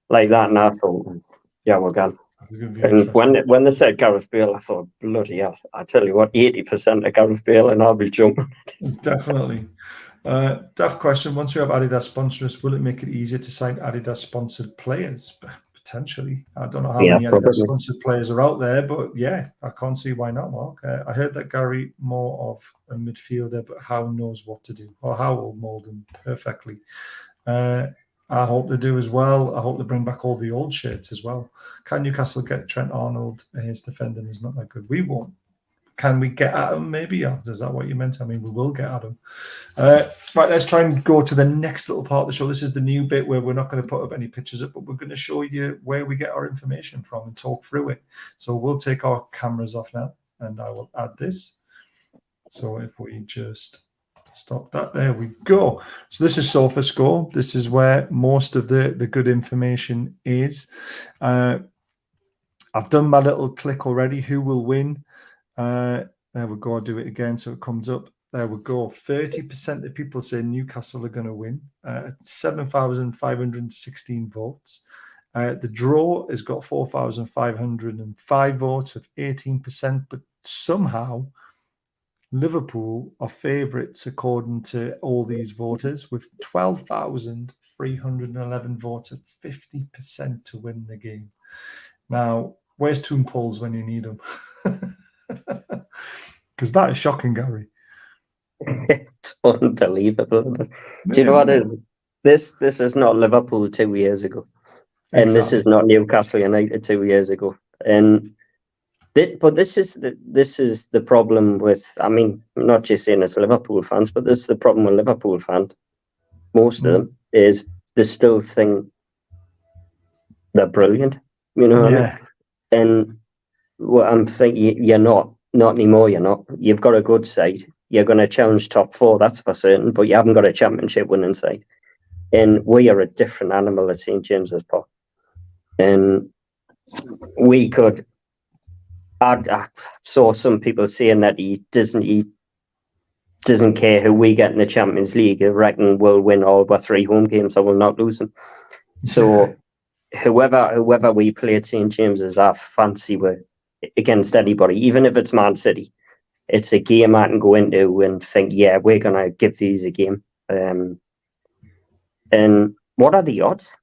like that. And I thought, yeah, we're gone. And when they said Gareth Bale, I thought, bloody hell, I tell you what, 80% of Gareth Bale and I'll be jumping. Definitely. Daft question. Once we have Adidas sponsors, will it make it easier to sign Adidas sponsored players? Potentially. I don't know how many Adidas sponsored players are out there, but yeah, I can't see why not, Mark. I heard that Gary more of a midfielder, but Howe knows what to do, or Howe will mould him perfectly. I hope they do as well. I hope they bring back all the old shirts as well. Can Newcastle get Trent Arnold? His defending is not that good. We won't. Can we get at him? Maybe. Is that what you meant? I mean, we will get at him. Right, let's try and go to the next little part of the show. This is the new bit where we're not going to put up any pictures up, but we're going to show you where we get our information from and talk through it. So we'll take our cameras off now, and I will add this. So if we just stop that, there we go. So this is SofaScore. This is where most of the good information is. I've done my little click already. Who will win? There we go. I'll do it again so it comes up. There we go. 30% of people say Newcastle are going to win. 7,516 votes. The draw has got 4,505 votes of 18%, but somehow Liverpool are favourites according to all these voters with 12,311 votes at 50% to win the game. Now, where's Toon Polls when you need them? Because that is shocking, Gary. It's unbelievable. Do you know what? This is not Liverpool 2 years ago, and this is not Newcastle United 2 years ago, and but this is the problem with. I mean, I'm not just saying it's Liverpool fans, but this is the problem with Liverpool fans. Most of them is they still think they're brilliant. You know what I mean? And well, I'm thinking you're not anymore. You're not. You've got a good side. You're going to challenge top 4, that's for certain. But you haven't got a championship winning side. And we are a different animal at St.James's Park. And we could. I saw some people saying that he doesn't care who we get in the Champions League. I reckon we'll win all but 3 home games. I will not lose them. So whoever we play at St. James's, I fancy we're against anybody, even if it's Man City. It's a game I can go into and think, yeah, we're going to give these a game. And what are the odds?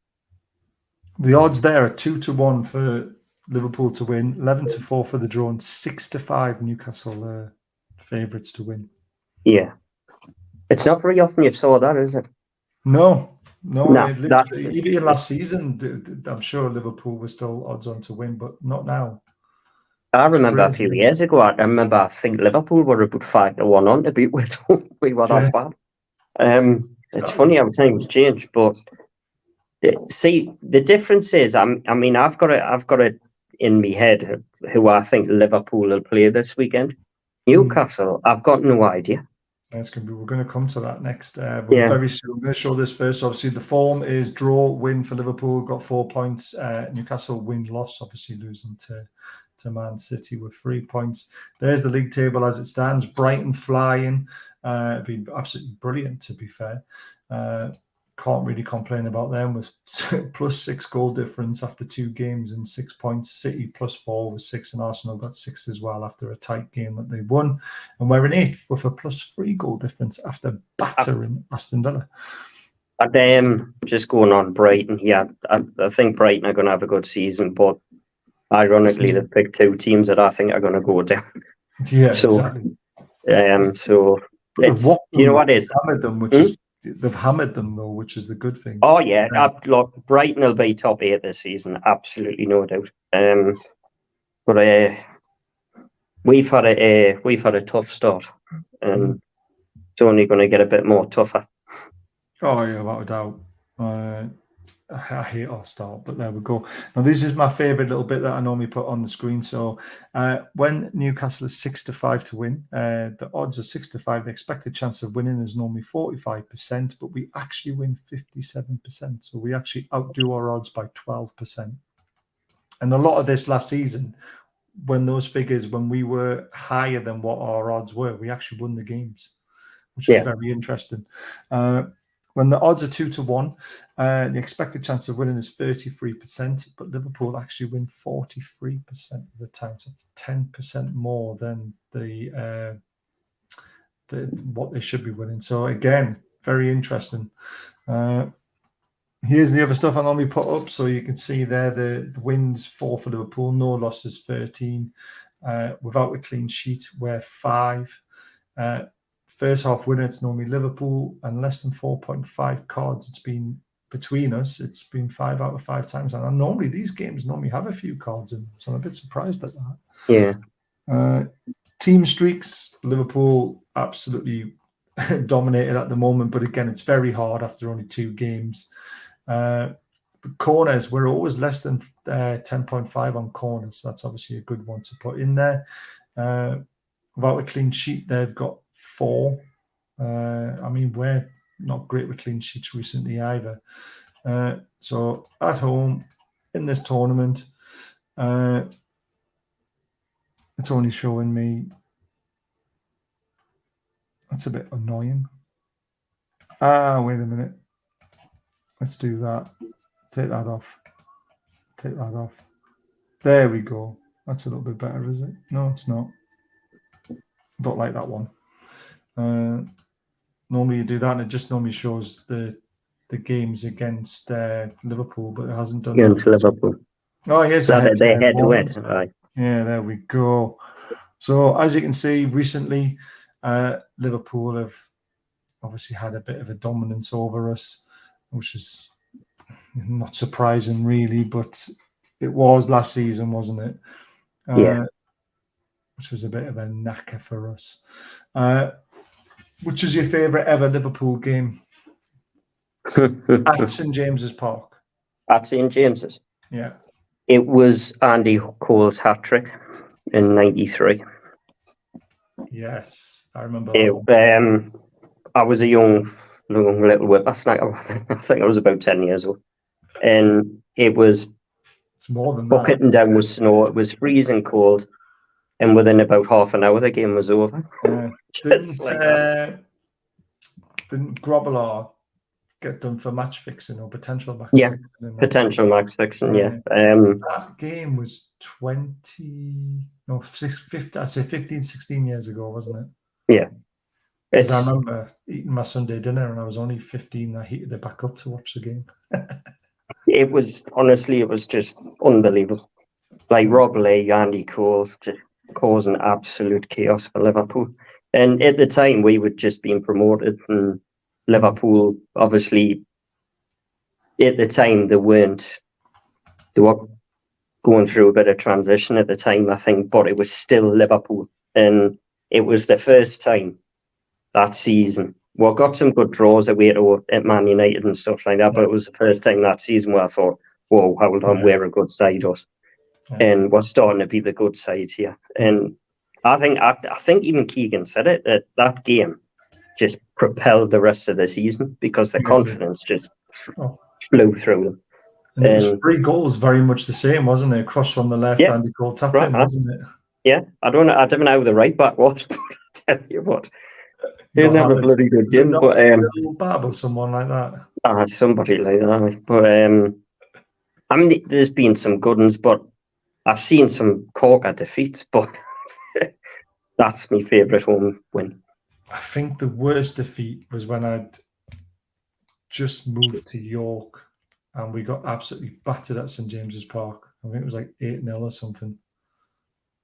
The odds there are 2-1 for Liverpool to win, 11-4 for the draw, and 6-5 Newcastle favourites to win. Yeah. It's not very often you saw that, is it? No. That's even last season, I'm sure Liverpool was still odds on to win, but not now. I remember a few years ago, I think Liverpool were about 5-1 on to beat with. We were that bad. It's funny how times change, but see, the difference is, I mean, I've got it in my head who I think Liverpool will play this weekend. Newcastle, I've got no idea. We're going to come to that next. Very soon. I'm going to show this first. Obviously, the form is draw, win for Liverpool, got 4 points. Newcastle win, loss, obviously losing to Man City with 3 points. There's the league table as it stands. Brighton flying. Been absolutely brilliant, to be fair. Can't really complain about them with +6 goal difference after 2 games and 6 points. City +4 with 6, and Arsenal got 6 as well after a tight game that they won. And we're in 8th with a +3 goal difference after battering Aston Villa. Just going on Brighton, I think Brighton are going to have a good season, but ironically, they've picked 2 teams that I think are going to go down. Yeah, exactly. So it's, you know what it is? They've hammered them though, which is the good thing. Oh yeah, look, Brighton will be top 8 this season, absolutely no doubt. But we've had a tough start, and it's only going to get a bit more tougher. Oh yeah, without a doubt. I hate our start, but there we go. Now, this is my favourite little bit that I normally put on the screen. So when Newcastle is 6-5 to win, the odds are 6-5. The expected chance of winning is normally 45%, but we actually win 57%. So we actually outdo our odds by 12%. And a lot of this last season, when we were higher than what our odds were, we actually won the games, which was very interesting. When the odds are 2-1, the expected chance of winning is 33%, but Liverpool actually win 43% of the time. So it's 10% more than what they should be winning. So again, very interesting. Here's the other stuff I normally put up, so you can see there the wins 4 for Liverpool, no losses 13. Without a clean sheet, we're 5. First half winner, it's normally Liverpool, and less than 4.5 cards, it's been between us, it's been 5 out of 5 times. And normally these games have a few cards in, so I'm a bit surprised at that. Yeah. Team streaks, Liverpool absolutely dominated at the moment, but again, it's very hard after only 2 games. Corners, we're always less than 10.5 on corners. So that's obviously a good one to put in there. Without a clean sheet, they've got 4. I mean, we're not great with clean sheets recently either. So at home in this tournament, it's only showing me. That's a bit annoying. Wait a minute. Let's do that. Take that off. Take that off. There we go. That's a little bit better, is it? No, it's not. Don't like that one. Normally you do that, and it just normally shows the games against Liverpool, but it hasn't done Against that. Liverpool. Oh, here's So the they head to head. it. Yeah, there we go. So as you can see, recently Liverpool have obviously had a bit of a dominance over us, which is not surprising really, but it was last season, wasn't it? Yeah. Which was a bit of a knacker for us. Which is your favourite ever Liverpool game? At St.James's Park. At St. James's? Yeah. It was Andy Cole's hat-trick in 93. Yes, I remember. I was a young little whippersnapper. I think I was about 10 years old. And it was it's more than bucketing down with snow. It was freezing cold. And within about half an hour, the game was over. Didn't Grobbelaar get done for match fixing or potential match fixing? Yeah, potential match fixing, yeah. That game was 15, 16 years ago, wasn't it? Yeah. Because I remember eating my Sunday dinner and I was only 15. I heated it back up to watch the game. It was, honestly, it was just unbelievable. Like Rob Lee, Andy Cole, just causing absolute chaos for Liverpool. And at the time, we were just being promoted, and Liverpool, obviously, at the time, they were going through a bit of transition at the time, I think, but it was still Liverpool. And it was the first time that season. Well, got some good draws away at Man United and stuff like that, but it was the first time that season where I thought, whoa, hold on, we're a good side, us. And we're starting to be the good side here. And I think even Keegan said it, that game just propelled the rest of the season because the confidence just flew through them. And it was 3 goals, very much the same, wasn't it? Cross from the left, Andy Cole tapped in, wasn't it? Yeah, I don't know how the right back was, but I tell you what, he didn't have a bloody good game. But Bab or someone like that. Somebody like that. But I mean, there's been some good ones, but I've seen some corker defeats, but that's my favourite home win. I think the worst defeat was when I'd just moved to York and we got absolutely battered at St. James's Park. I think it was like 8-0 or something.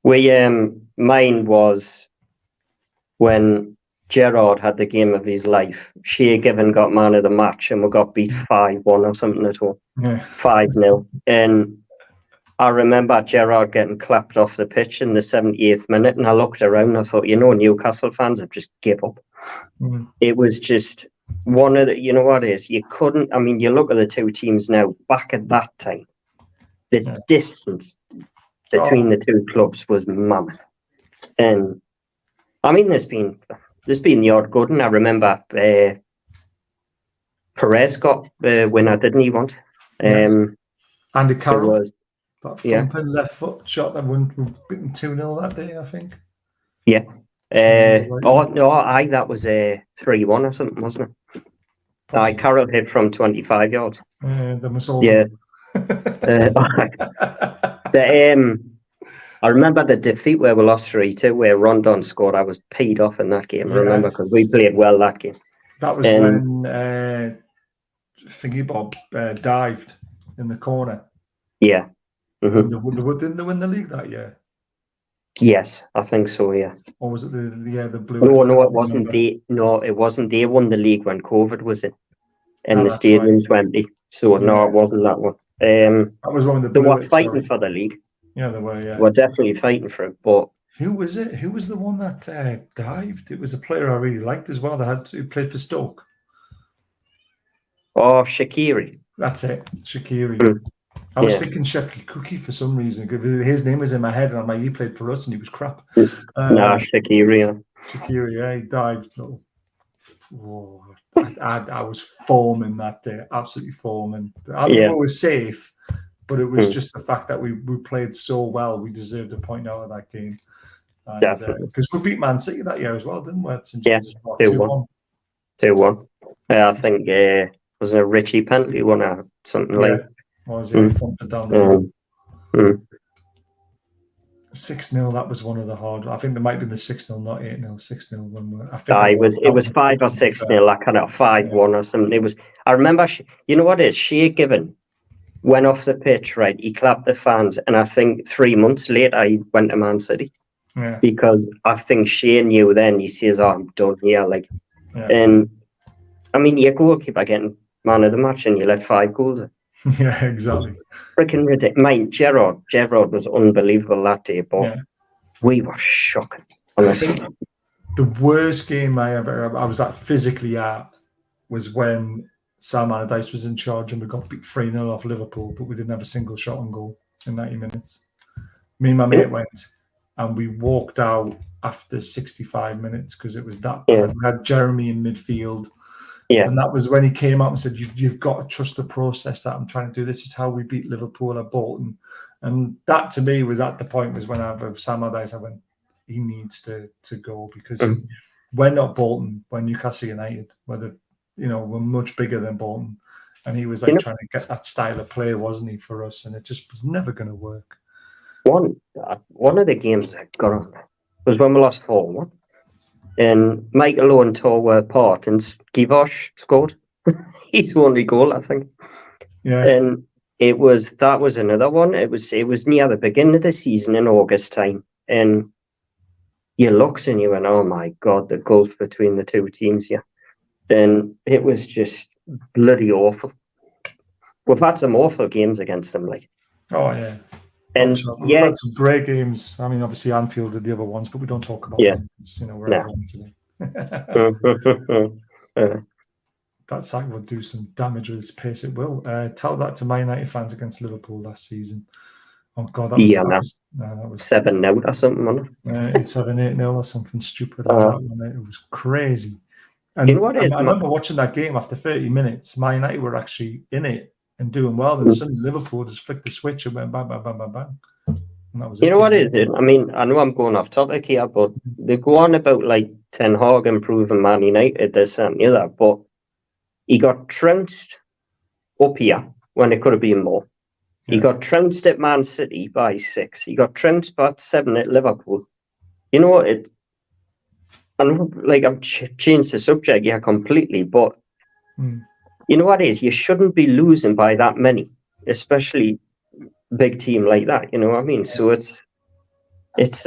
Mine was when Gerrard had the game of his life. Shea Given got man of the match and we got beat 5-1 or something at all. 5-0. And I remember Gerrard getting clapped off the pitch in the 78th minute, and I looked around and I thought, Newcastle fans have just give up. It was just one of the, you know what it is? You couldn't, I mean, you look at the two teams now, back at that time, the distance between the two clubs was mammoth. And I mean, there's been the odd good one. I remember Perez got the winner, didn't he? Andy Carroll. That thumping left foot shot that won 2-0 that day, I think. Yeah. That was 3-1 or something, wasn't it? Carroll hit from 25 yards. The Mussolini. Yeah. I remember the defeat where we lost 3-2, where Rondon scored. I was paid off in that game. I remember because we played well that game. That was when Thingy Bob dived in the corner. Yeah. Didn't they win the league that year? Yes, I think so. Yeah. Or was it the blue? No, it wasn't. It wasn't. They won the league when COVID was in, and the stadiums were empty. So no, it wasn't that one. That was one with the they blue. were fighting for the league. Yeah, they were. Yeah, They were definitely fighting for it. But who was it? Who was the one that dived? It was a player I really liked as well. Who played for Stoke. Oh, Shaqiri. That's it, Shaqiri. Mm. I was thinking Sheffield Cookie for some reason. His name was in my head, and I'm like, he played for us, and he was crap. Shaqiri. Shaqiri, yeah, he dived. Oh, I was foaming that day, absolutely foaming. I think we were safe, but it was just the fact that we played so well. We deserved a point out of that game. Because we beat Man City that year as well, didn't we? At St. James Park, 2-1. 2-1. I think was a Richie penalty one or something like. Was it? Down the 6-0. That was one of the hard. I think there might be the 6-0, not 8-0. 6-0 when I think it was 5 or 6-0. Like kind of 5-1 or something. It was. I remember. You know what it is? Shea Given went off the pitch. Right, he clapped the fans, and I think 3 months later he went to Man City. Yeah. Because I think Shea knew then. He says, "Oh, I'm done here." Like, and I mean, your goalkeeper getting man of the match, and you let 5 goals in. Yeah, exactly. Freaking ridiculous. Mate, Gerrard was unbelievable that day, but we were shocking, honestly. The worst game I was at physically at was when Sam Allardyce was in charge and we got beat 3-0 off Liverpool, but we didn't have a single shot on goal in 90 minutes. Me and my mate went and we walked out after 65 minutes because it was that bad. We had Jeremy in midfield. Yeah. And that was when he came out and said, you've got to trust the process that I'm trying to do. This is how we beat Liverpool at Bolton. And that to me was at the point was when I have Sam Allardyce, I went, he needs to go because we're not Bolton, we're Newcastle United, we're much bigger than Bolton. And he was like trying to get that style of play, wasn't he, for us? And it just was never going to work. One of the games that got on was when we lost 4-1. And Michael Owen tore apart and Givosh scored his only goal, I think. Yeah. And that was another one. It was near the beginning of the season in August time. And you looked and you went, oh my God, the gulf between the two teams here. And it was just bloody awful. We've had some awful games against them, like. Oh yeah. And we've had some great games. I mean, obviously Anfield did the other ones, but we don't talk about them. We're at home today. That sack will do some damage with its pace. It will. Tell that to Man United fans against Liverpool last season. Oh God, that was 7-0 or something, wasn't it? 7-8-0 or something stupid like that. It was crazy. And you know what I remember watching that game after 30 minutes. Man United were actually in it and doing well. Then suddenly Liverpool just flicked the switch and went bang, bang, bang, bang, bang. And that was you know what it is? I mean, I know I'm going off topic here, but they go on about like Ten Hag improving Man United, this and the other, but he got trounced up here when it could have been more. Yeah. He got trounced at Man City by 6. He got trounced by 7 at Liverpool. You know what? I've changed the subject here completely, but you know what it is? You shouldn't be losing by that many, especially big team like that. You know what I mean? So it's just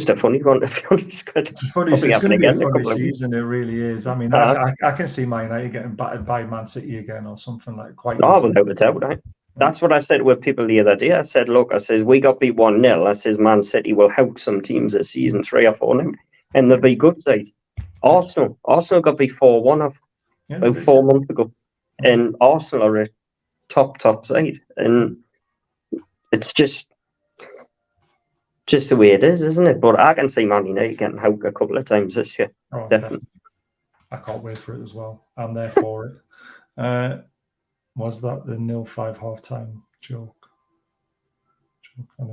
a funny one, to be honest. It's funny. It's going to be a funny season. It really is. I mean, I can see Man United getting battered by Man City again or something like quite. Oh, without a doubt, right? That's what I said with people the other day. I said, look, we got beat 1-0. I says, Man City will help some teams this season 3 or 4 now, and they'll be good sides. Arsenal got beat 4-1 about 4 months ago, and Arsenal are a top side, and it's just the way it is, isn't it? But I can see Man United getting helped a couple of times this year. Oh, definitely. I can't wait for it as well. I'm there for it. Was that the 0-5 half-time joke?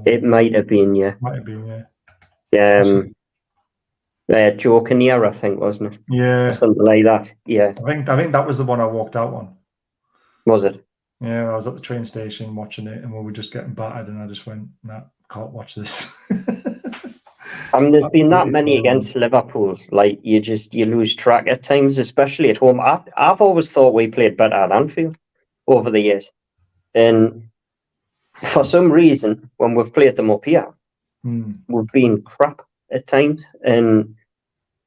It might have been, yeah. Might have been, yeah. Joke in the air, I think, wasn't it? Yeah. Or something like that, yeah. I think that was the one I walked out on. Was it? Yeah, I was at the train station watching it and we were just getting battered and I just went, nah, can't watch this. I mean, there's been that many against Liverpool. Like, you lose track at times, especially at home. I've always thought we played better at Anfield over the years. And for some reason, when we've played them up here, we've been crap at times. And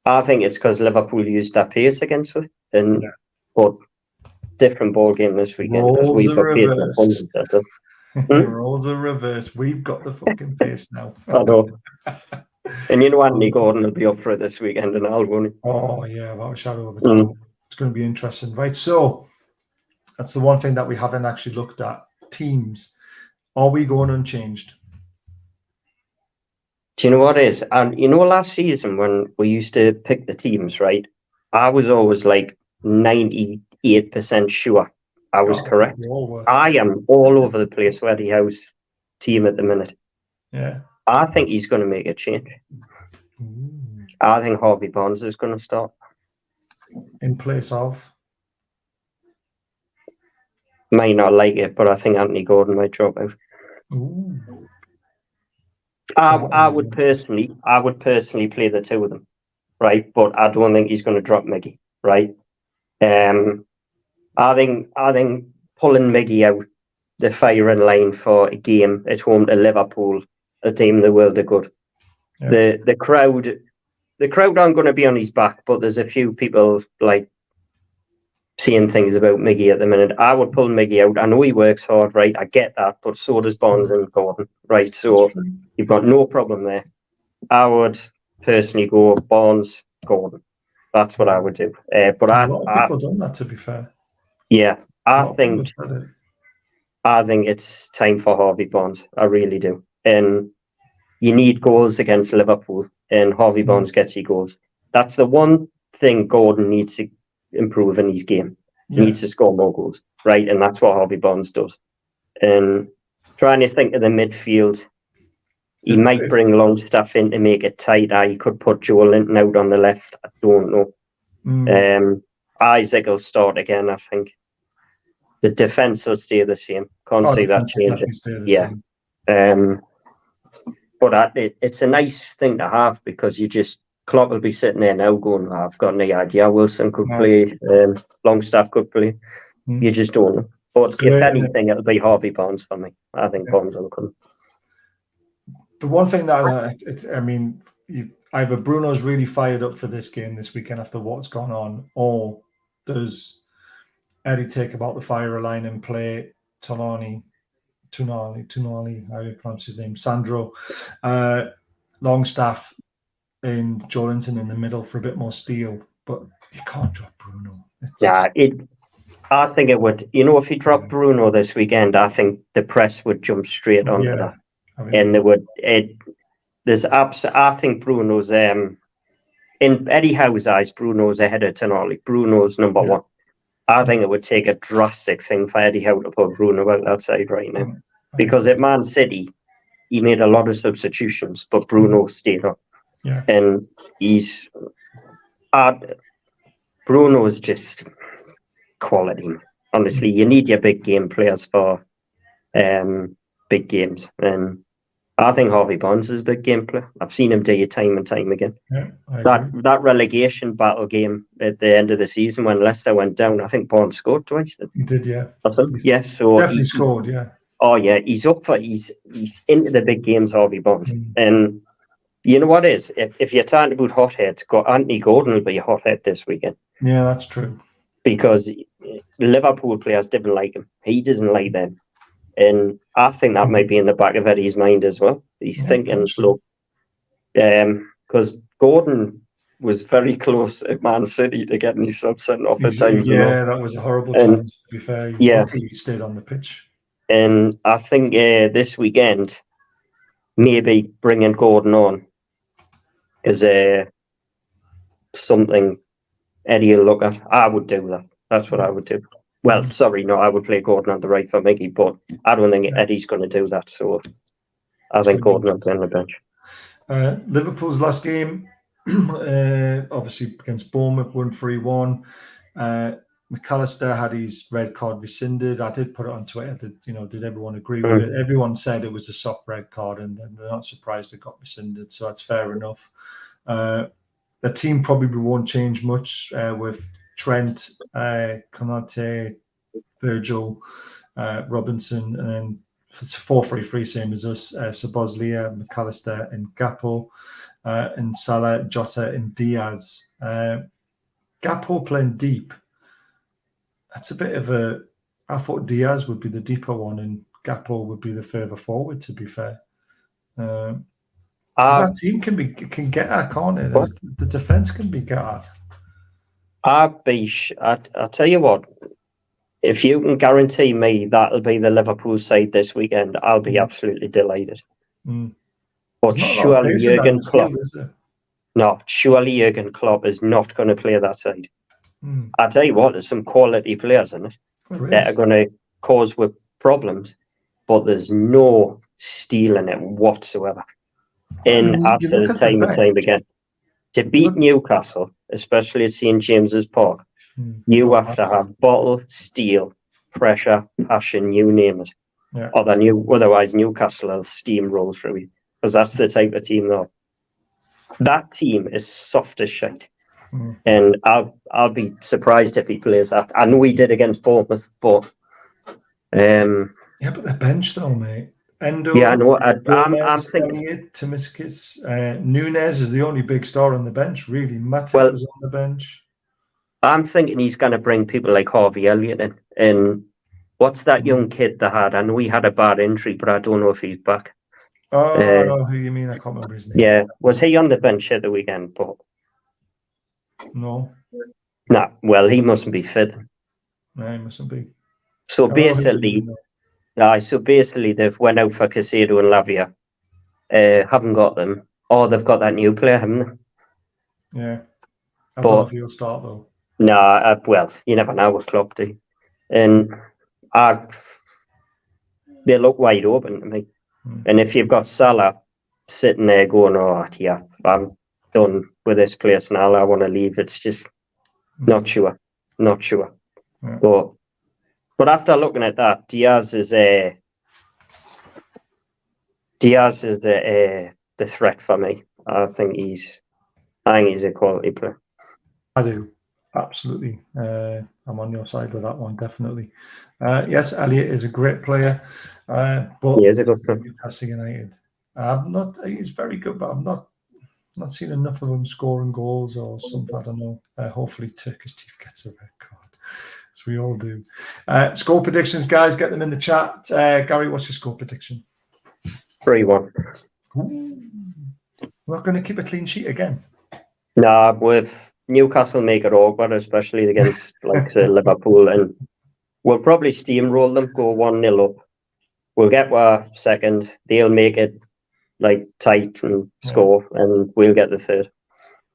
I think it's because Liverpool used their pace against us. But different ball game this weekend because Roles we've are got paid the reversed. hundreds at them. Roles are reversed. We've got the fucking pace now. I know. And you know Anthony Gordon will be up for it this weekend and I'll win it. Oh, yeah, without a shadow of a doubt. It's going to be interesting. Right, so that's the one thing that we haven't actually looked at. Teams. Are we going unchanged? Do you know what it is? And you know, last season when we used to pick the teams, right? I was always like 98% sure I was correct. I am all over the place with Eddie Howe's team at the minute. Yeah. I think he's going to make a change. Ooh. I think Harvey Barnes is going to start. In place of? Might not like it, but I think Anthony Gordon might drop out. Ooh. I would personally play the two of them, right? But I don't think he's going to drop Miggy, right? I think pulling Miggy out the firing line for a game at home to Liverpool, a team the world are good. Yeah. The crowd aren't going to be on his back, but there's a few people like saying things about Miggy at the minute. I would pull Miggy out. I know he works hard, right? I get that, but so does Barnes and Gordon, right? So you've got no problem there. I would personally go Barnes, Gordon. That's what I would do. But a lot of people done that, to be fair. Yeah, I think it's time for Harvey Barnes. I really do. And you need goals against Liverpool, and Harvey Barnes gets you goals. That's the one thing Gordon needs to improve in his game. He needs to score more goals, right? And that's what Harvey Barnes does. And trying to think of the midfield, he might bring Longstaff in to make it tighter. He could put Joe Linton out on the left. I don't know. Isaac will start again, I think. The defence will stay the same. Can't see that changing. Yeah. But it's a nice thing to have because Klopp will be sitting there now going, I've got no idea. Wilson could play. Longstaff could play. You just don't know. But if anything, it'll be Harvey Barnes for me. I think Barnes will come. The one thing that either Bruno's really fired up for this game this weekend after what's gone on, or does Eddie take about the fire line and play Tunali, how do you pronounce his name? Sandro, Longstaff, and Jolinton in the middle for a bit more steel, but you can't drop Bruno. I think it would. You know, if he dropped Bruno this weekend, I think the press would jump straight onto that. And they would. I think Bruno's in Eddie Howe's eyes. Bruno's ahead of Tonali. Bruno's number one. I think it would take a drastic thing for Eddie Howe to put Bruno out that side right now, because at Man City he made a lot of substitutions, but Bruno stayed up. Yeah, and Bruno's just quality. Honestly, you need your big game players for big games, and I think Harvey Barnes is a big game player. I've seen him do it time and time again. Yeah, that relegation battle game at the end of the season when Leicester went down, I think Barnes scored twice. He did, yeah. So definitely scored, yeah. Oh yeah, he's up for he's into the big games, Harvey Barnes. And you know what is? If you're talking about hotheads, Anthony Gordon will be a hothead this weekend. Yeah, that's true. Because Liverpool players didn't like him. He doesn't like them. And I think that might be in the back of Eddie's mind as well. He's thinking, look, because Gordon was very close at Man City to getting himself sent off at times. Yeah, that was a horrible challenge, to be fair. He stayed on the pitch. And I think this weekend, maybe bringing Gordon on is something Eddie will look at. I would do that. That's what I would do. Well, sorry, no, I would play Gordon on the right for Miggy, but I don't think Eddie's going to do that. So I think Gordon will play on the bench. Liverpool's last game, obviously against Bournemouth, 1-3-1. McAllister had his red card rescinded. I did put it on Twitter. Did everyone agree with it? Everyone said it was a soft red card, and they're not surprised it got rescinded. So that's fair enough. The team probably won't change much with Trent, Konate, Virgil, Robinson, and then it's 4-3-3, same as us. Szoboszlai, McAllister, and Gakpo, and Salah, Jota, and Diaz. Gakpo playing deep. that's a bit of a. I thought Diaz would be the deeper one, and Gakpo would be the further forward. To be fair, that team can get at, can't it? The defense can be get at. I'll tell you what. If you can guarantee me that'll be the Liverpool side this weekend, I'll be absolutely delighted. But surely Jurgen Klopp, surely Jurgen Klopp is not going to play that side. I'll tell you what, there's some quality players in it that are going to cause with problems, but there's no steel in it whatsoever. And after time and time again, to beat Newcastle, especially at St.James's Park, you have to have bottle, steel, pressure, passion, you name it. Yeah. Otherwise, Newcastle will steamroll through you, because that's the type of team though. That team is soft as shite. And I'll be surprised if he plays that. I know he did against Bournemouth, but but the bench though, mate. Endo, yeah, I know. I'm thinking Tsimikas, Nunes is the only big star on the bench. Really, Matip was on the bench. I'm thinking he's going to bring people like Harvey Elliott in. And what's that young kid that had? I know he had a bad injury, but I don't know if he's back. Oh, I know who you mean. I can't remember his name. Yeah, was he on the bench at the weekend? But no. Nah, well, he mustn't be fit. No, he mustn't be. So basically, they've went out for Casado and Lavia. Haven't got them. Or they've got that new player, haven't they? Yeah. I don't know if he'll start, though. Nah, well, you never know with Klopp, do you? And they look wide open to me. And if you've got Salah sitting there going, oh, yeah, I'm done with this place now, I want to leave, it's just not sure. Yeah. But after looking at that, Diaz is the threat for me. I think he's a quality player. I do, absolutely. I'm on your side with that one, definitely. Yes, Elliott is a great player, but he is a good player. Newcastle United. He's very good, but I'm not seen enough of him scoring goals or something. I don't know. Hopefully, Turkish Teeth gets a red card, as we all do. Score predictions, guys. Get them in the chat. Gary, what's your score prediction? 3-1. We're not going to keep a clean sheet again. Nah, with Newcastle make it awkward, especially against Liverpool, and we'll probably steamroll them, go 1-0 up. We'll get our second. They'll make it tight and score, and we'll get the third.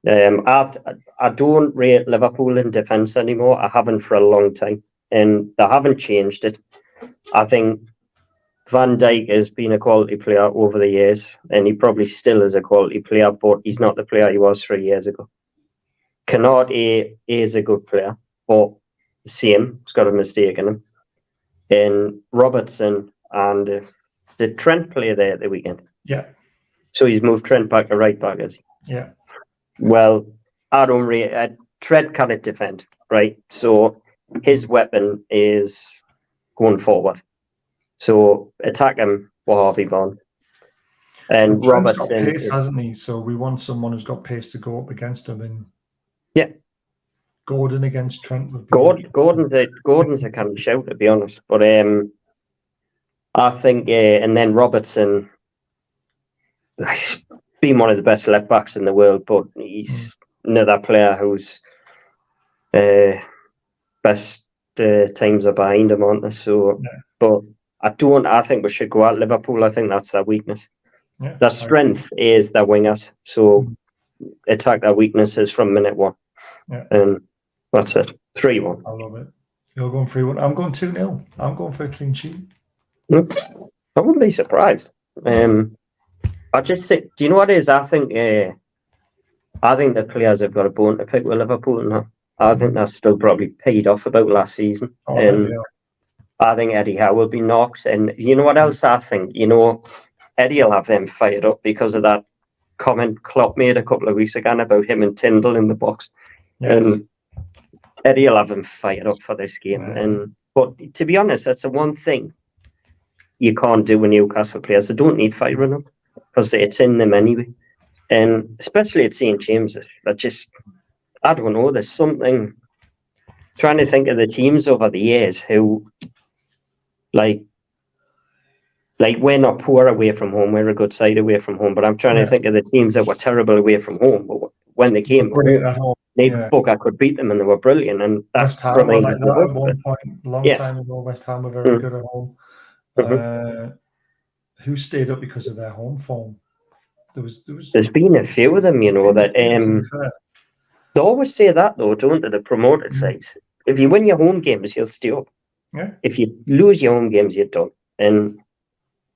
I don't rate Liverpool in defence anymore. I haven't for a long time, and they haven't changed it. I think Van Dijk has been a quality player over the years, and he probably still is a quality player, but he's not the player he was 3 years ago. Canate is a good player, but same, he's got a mistake in him. And Robertson and did Trent play there at the weekend? Yeah. So he's moved Trent back to right back, is he? Yeah. Well, I don't really. Trent cannot defend, right? So his weapon is going forward. So attack him for Harvey Barnes. And Robertson got pace, hasn't he? So we want someone who's got pace to go up against him. And yeah, Gordon against Trent would be Gordon's a kind of shout, to be honest. But I think, and then Robertson, he's been one of the best left backs in the world, but he's another player whose best times are behind him, aren't they? So, but I think we should go at Liverpool. I think that's their weakness. Yeah, their strength is their wingers. So attack their weaknesses from minute one. Yeah. And that's it. 3-1. I love it. You're going 3-1. I'm going 2-0. I'm going for a clean sheet. I wouldn't be surprised. I just think, do you know what it is? I think the players have got a bone to pick with Liverpool now. I think that's still probably paid off about last season. I think Eddie Howe will be knocked. And you know what else I think? Eddie will have them fired up because of that comment Klopp made a couple of weeks ago about him and Tyndall in the box. Yes. And Eddie will have him fired up for this game. Yeah. But to be honest, that's the one thing you can't do with Newcastle players. They don't need firing up because it's in them anyway. And especially at St. James's, I don't know, there's something trying to think of the teams over the years who, like we're not poor away from home. We're a good side away from home. But I'm trying to think of the teams that were terrible away from home. But when they came home, they I could beat them, and they were brilliant. And that reminds us like at one point, long time ago, West Ham were very good at home. Who stayed up because of their home form? There's been a few of them, that they always say that though, don't they? The promoted sides. If you win your home games, you'll stay up. Yeah. If you lose your home games, you're done. And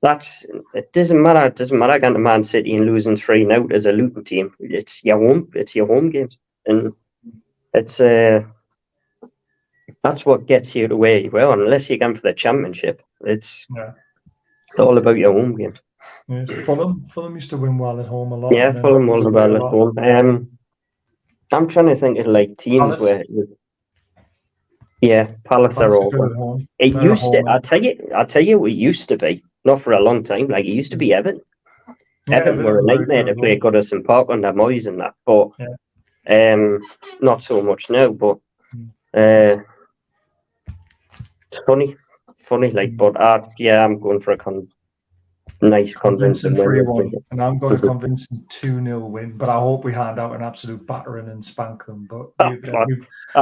it doesn't matter. It doesn't matter going to Man City and losing 3-0 as a Luton team. It's your home games, and it's that's what gets you away. Well, unless you're going for the Championship, it's all about your home games. Yeah, Fulham used to win well at home a lot. Yeah, Fulham won well at home. I'm trying to think of like teams Palace. Palace are all good. It used to. I'll tell you what it used to be. Not for a long time. Like it used to be Everton. Everton were a nightmare to play Goodison Park under Moyes and that, but not so much now. But it's funny. Like, but I'm going for a nice convincing 3-1, and I'm going to convincing 2-0 win. But I hope we hand out an absolute battering and spank them. But I'd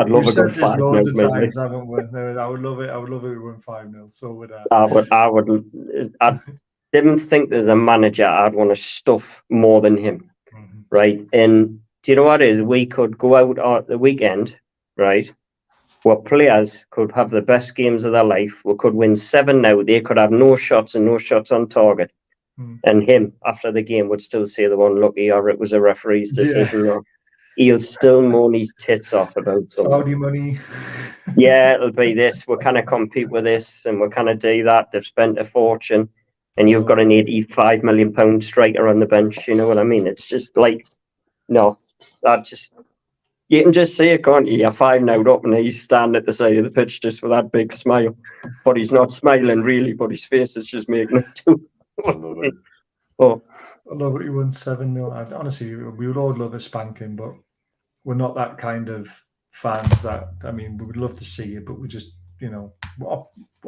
love we've a said good this 5-0. loads of times, haven't we? I would love it. I would love it. We win 5-0. So would I didn't think there's a manager I'd want to stuff more than him, right? And do you know what it is? We could go out on the weekend, right? Where players could have the best games of their life. We could win 7-0. They could have no shots and no shots on target. And him, after the game, would still say they weren't lucky or it was a referee's decision. Or he'll still moan his tits off about something. Saudi money. It'll be this. We kind of compete with this and we kind of do that. They've spent a fortune and you've got an £85 million striker on the bench. You know what I mean? It's just like, no, you can just see it, can't you? You're 5-0 up and he's standing at the side of the pitch just with that big smile. But he's not smiling really, but his face is just making it too. I love it. I love it. He won 7-0. Honestly, we would all love a spanking, but we're not that kind of fans that, we would love to see it, but we're just, we're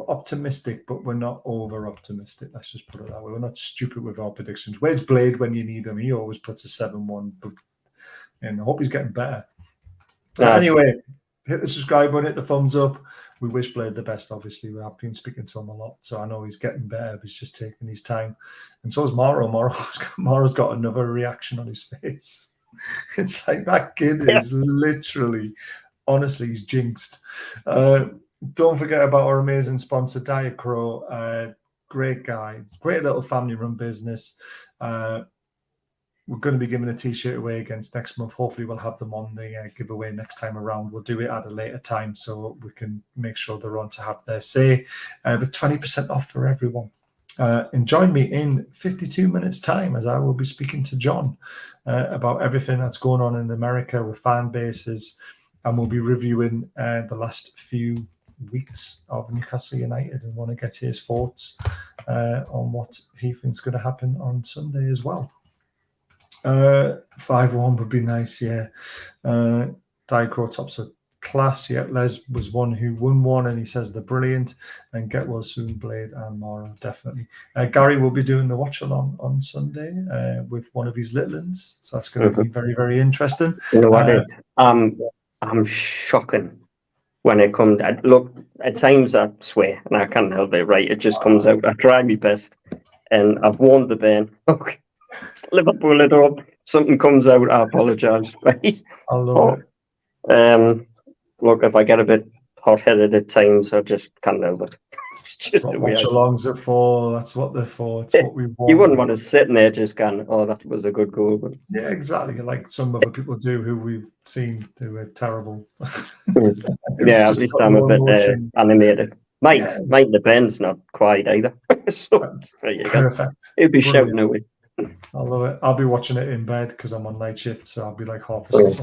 optimistic, but we're not over optimistic. Let's just put it that way. We're not stupid with our predictions. Where's Blade when you need him? He always puts a 7-1, and I hope he's getting better. Anyway, hit the subscribe button, hit the thumbs up. We wish Blade the best, obviously. We have been speaking to him a lot, so I know he's getting better, but he's just taking his time. And so is Mauro. Mauro's got another reaction on his face. It's like that kid is literally, honestly, he's jinxed. Don't forget about our amazing sponsor, Diet Crow. Great guy, great little family-run business. We're going to be giving a t-shirt away against next month. Hopefully we'll have them on the giveaway next time around. We'll do it at a later time so we can make sure they're on to have their say. But 20% off for everyone. And join me in 52 minutes time as I will be speaking to John about everything that's going on in America with fan bases. And we'll be reviewing the last few weeks of Newcastle United and want to get his thoughts on what he thinks is going to happen on Sunday as well. 5-1 would be nice, Diet Crow tops are class. Les was one who won one and he says they're brilliant. And get well soon, Blade and Mauro, definitely. Gary will be doing the watch along on Sunday with one of his little ones, so that's going to be very, very interesting. You know what I'm shocking when it comes. Look, at times I swear and I can't help it. Right, it just comes out. I try my best, and I've warned the Ben. Okay. Liverpool it up. Something comes out, I apologise. Right? I love it. Look, if I get a bit hot-headed at times, I just can't help it. It's just what watch-alongs are for. That's what they're for. It's what we want. You wouldn't want to sit in there just going, "Oh, that was a good goal." But... Yeah, exactly. Like some other people do, who we've seen do it terrible. At least I'm a bit animated. Mind the Ben's not quite either. So perfect. It'd be shouting away. I love it. I'll be watching it in bed because I'm on night shift, so I'll be like half asleep.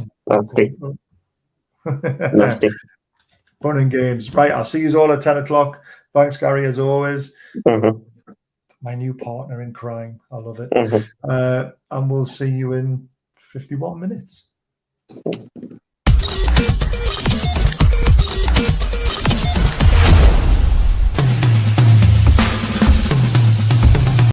Nasty. Fun and games. Right, I'll see you all at 10 o'clock. Thanks, Gary, as always. My new partner in crime. I love it. And we'll see you in 51 minutes.